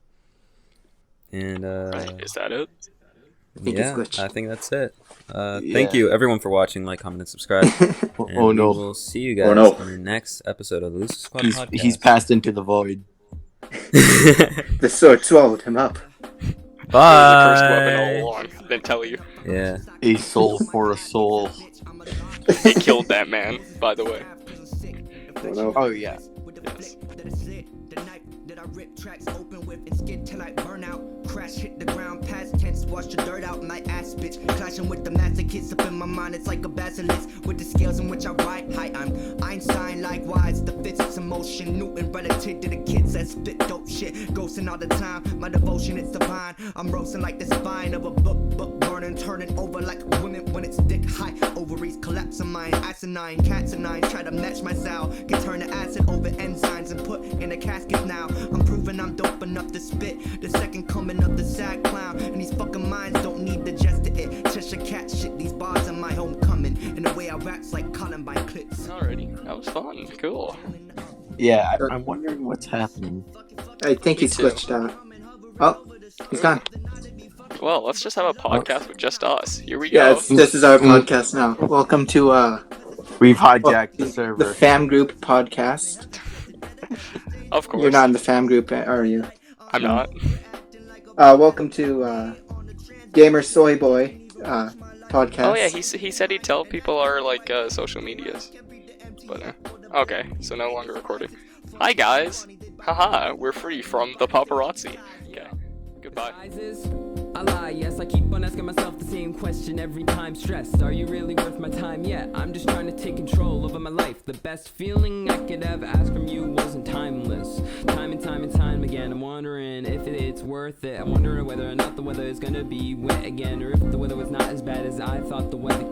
And Is that it? I think it's glitched. I think that's it. Thank Yeah. you, everyone, for watching. Like, comment, and subscribe. And Oh, no. We will see you guys Oh, no. on our next episode of the Loose Squad He's, podcast. he's passed into the void. The sword swallowed him up. It was a cursed weapon all along. Didn't tell you. Yeah. A soul for a soul. It killed that man, by the way. Oh, no. Oh, yeah. Crash hit the ground, past tense, wash the dirt out my ass, bitch. Clashing with the masochists up in my mind, it's like a basilisk with the scales in which I write. Hi, I'm Einstein, likewise, the physics of motion. Newton relative to the kids that spit dope shit. Ghosting all the time, my devotion it's divine. I'm roasting like the spine of a book burning, turning over like women when it's dick high. Ovaries collapsing mine, asinine, cats and nine. Try to match my style, can turn the acid over enzymes and put in a casket now. I'm proving I'm dope enough to spit the second coming of the sad clown. And these fucking minds don't need the jest to it. Cheshire cat shit, these bars are my homecoming. And the way I rap's like Columbine clips. Alrighty, that was fun. Cool. Yeah, I'm wondering what's happening. I think he's too. glitched out. Oh, he's gone. Well, let's just have a podcast with just us. Here we Yeah, go. this is our podcast now. Welcome to We've hijacked the the server. Fam Group podcast. Of course. You're not in the Fam Group, are you? I'm not. Welcome to Gamer Soy Boy podcast. Oh yeah, he said he'd tell people our like social medias. But okay, so no longer recording. Hi guys. Haha, we're free from the paparazzi. Okay. Goodbye. I lie, yes, I keep on asking myself the same question every time stressed. Are you really worth my time yet? I'm just trying to take control over my life. The best feeling I could ever ask from you wasn't timeless. Time and time again, I'm wondering if it's worth it. I'm wondering whether or not the weather is gonna be wet again, or if the weather was not as bad as I thought the weather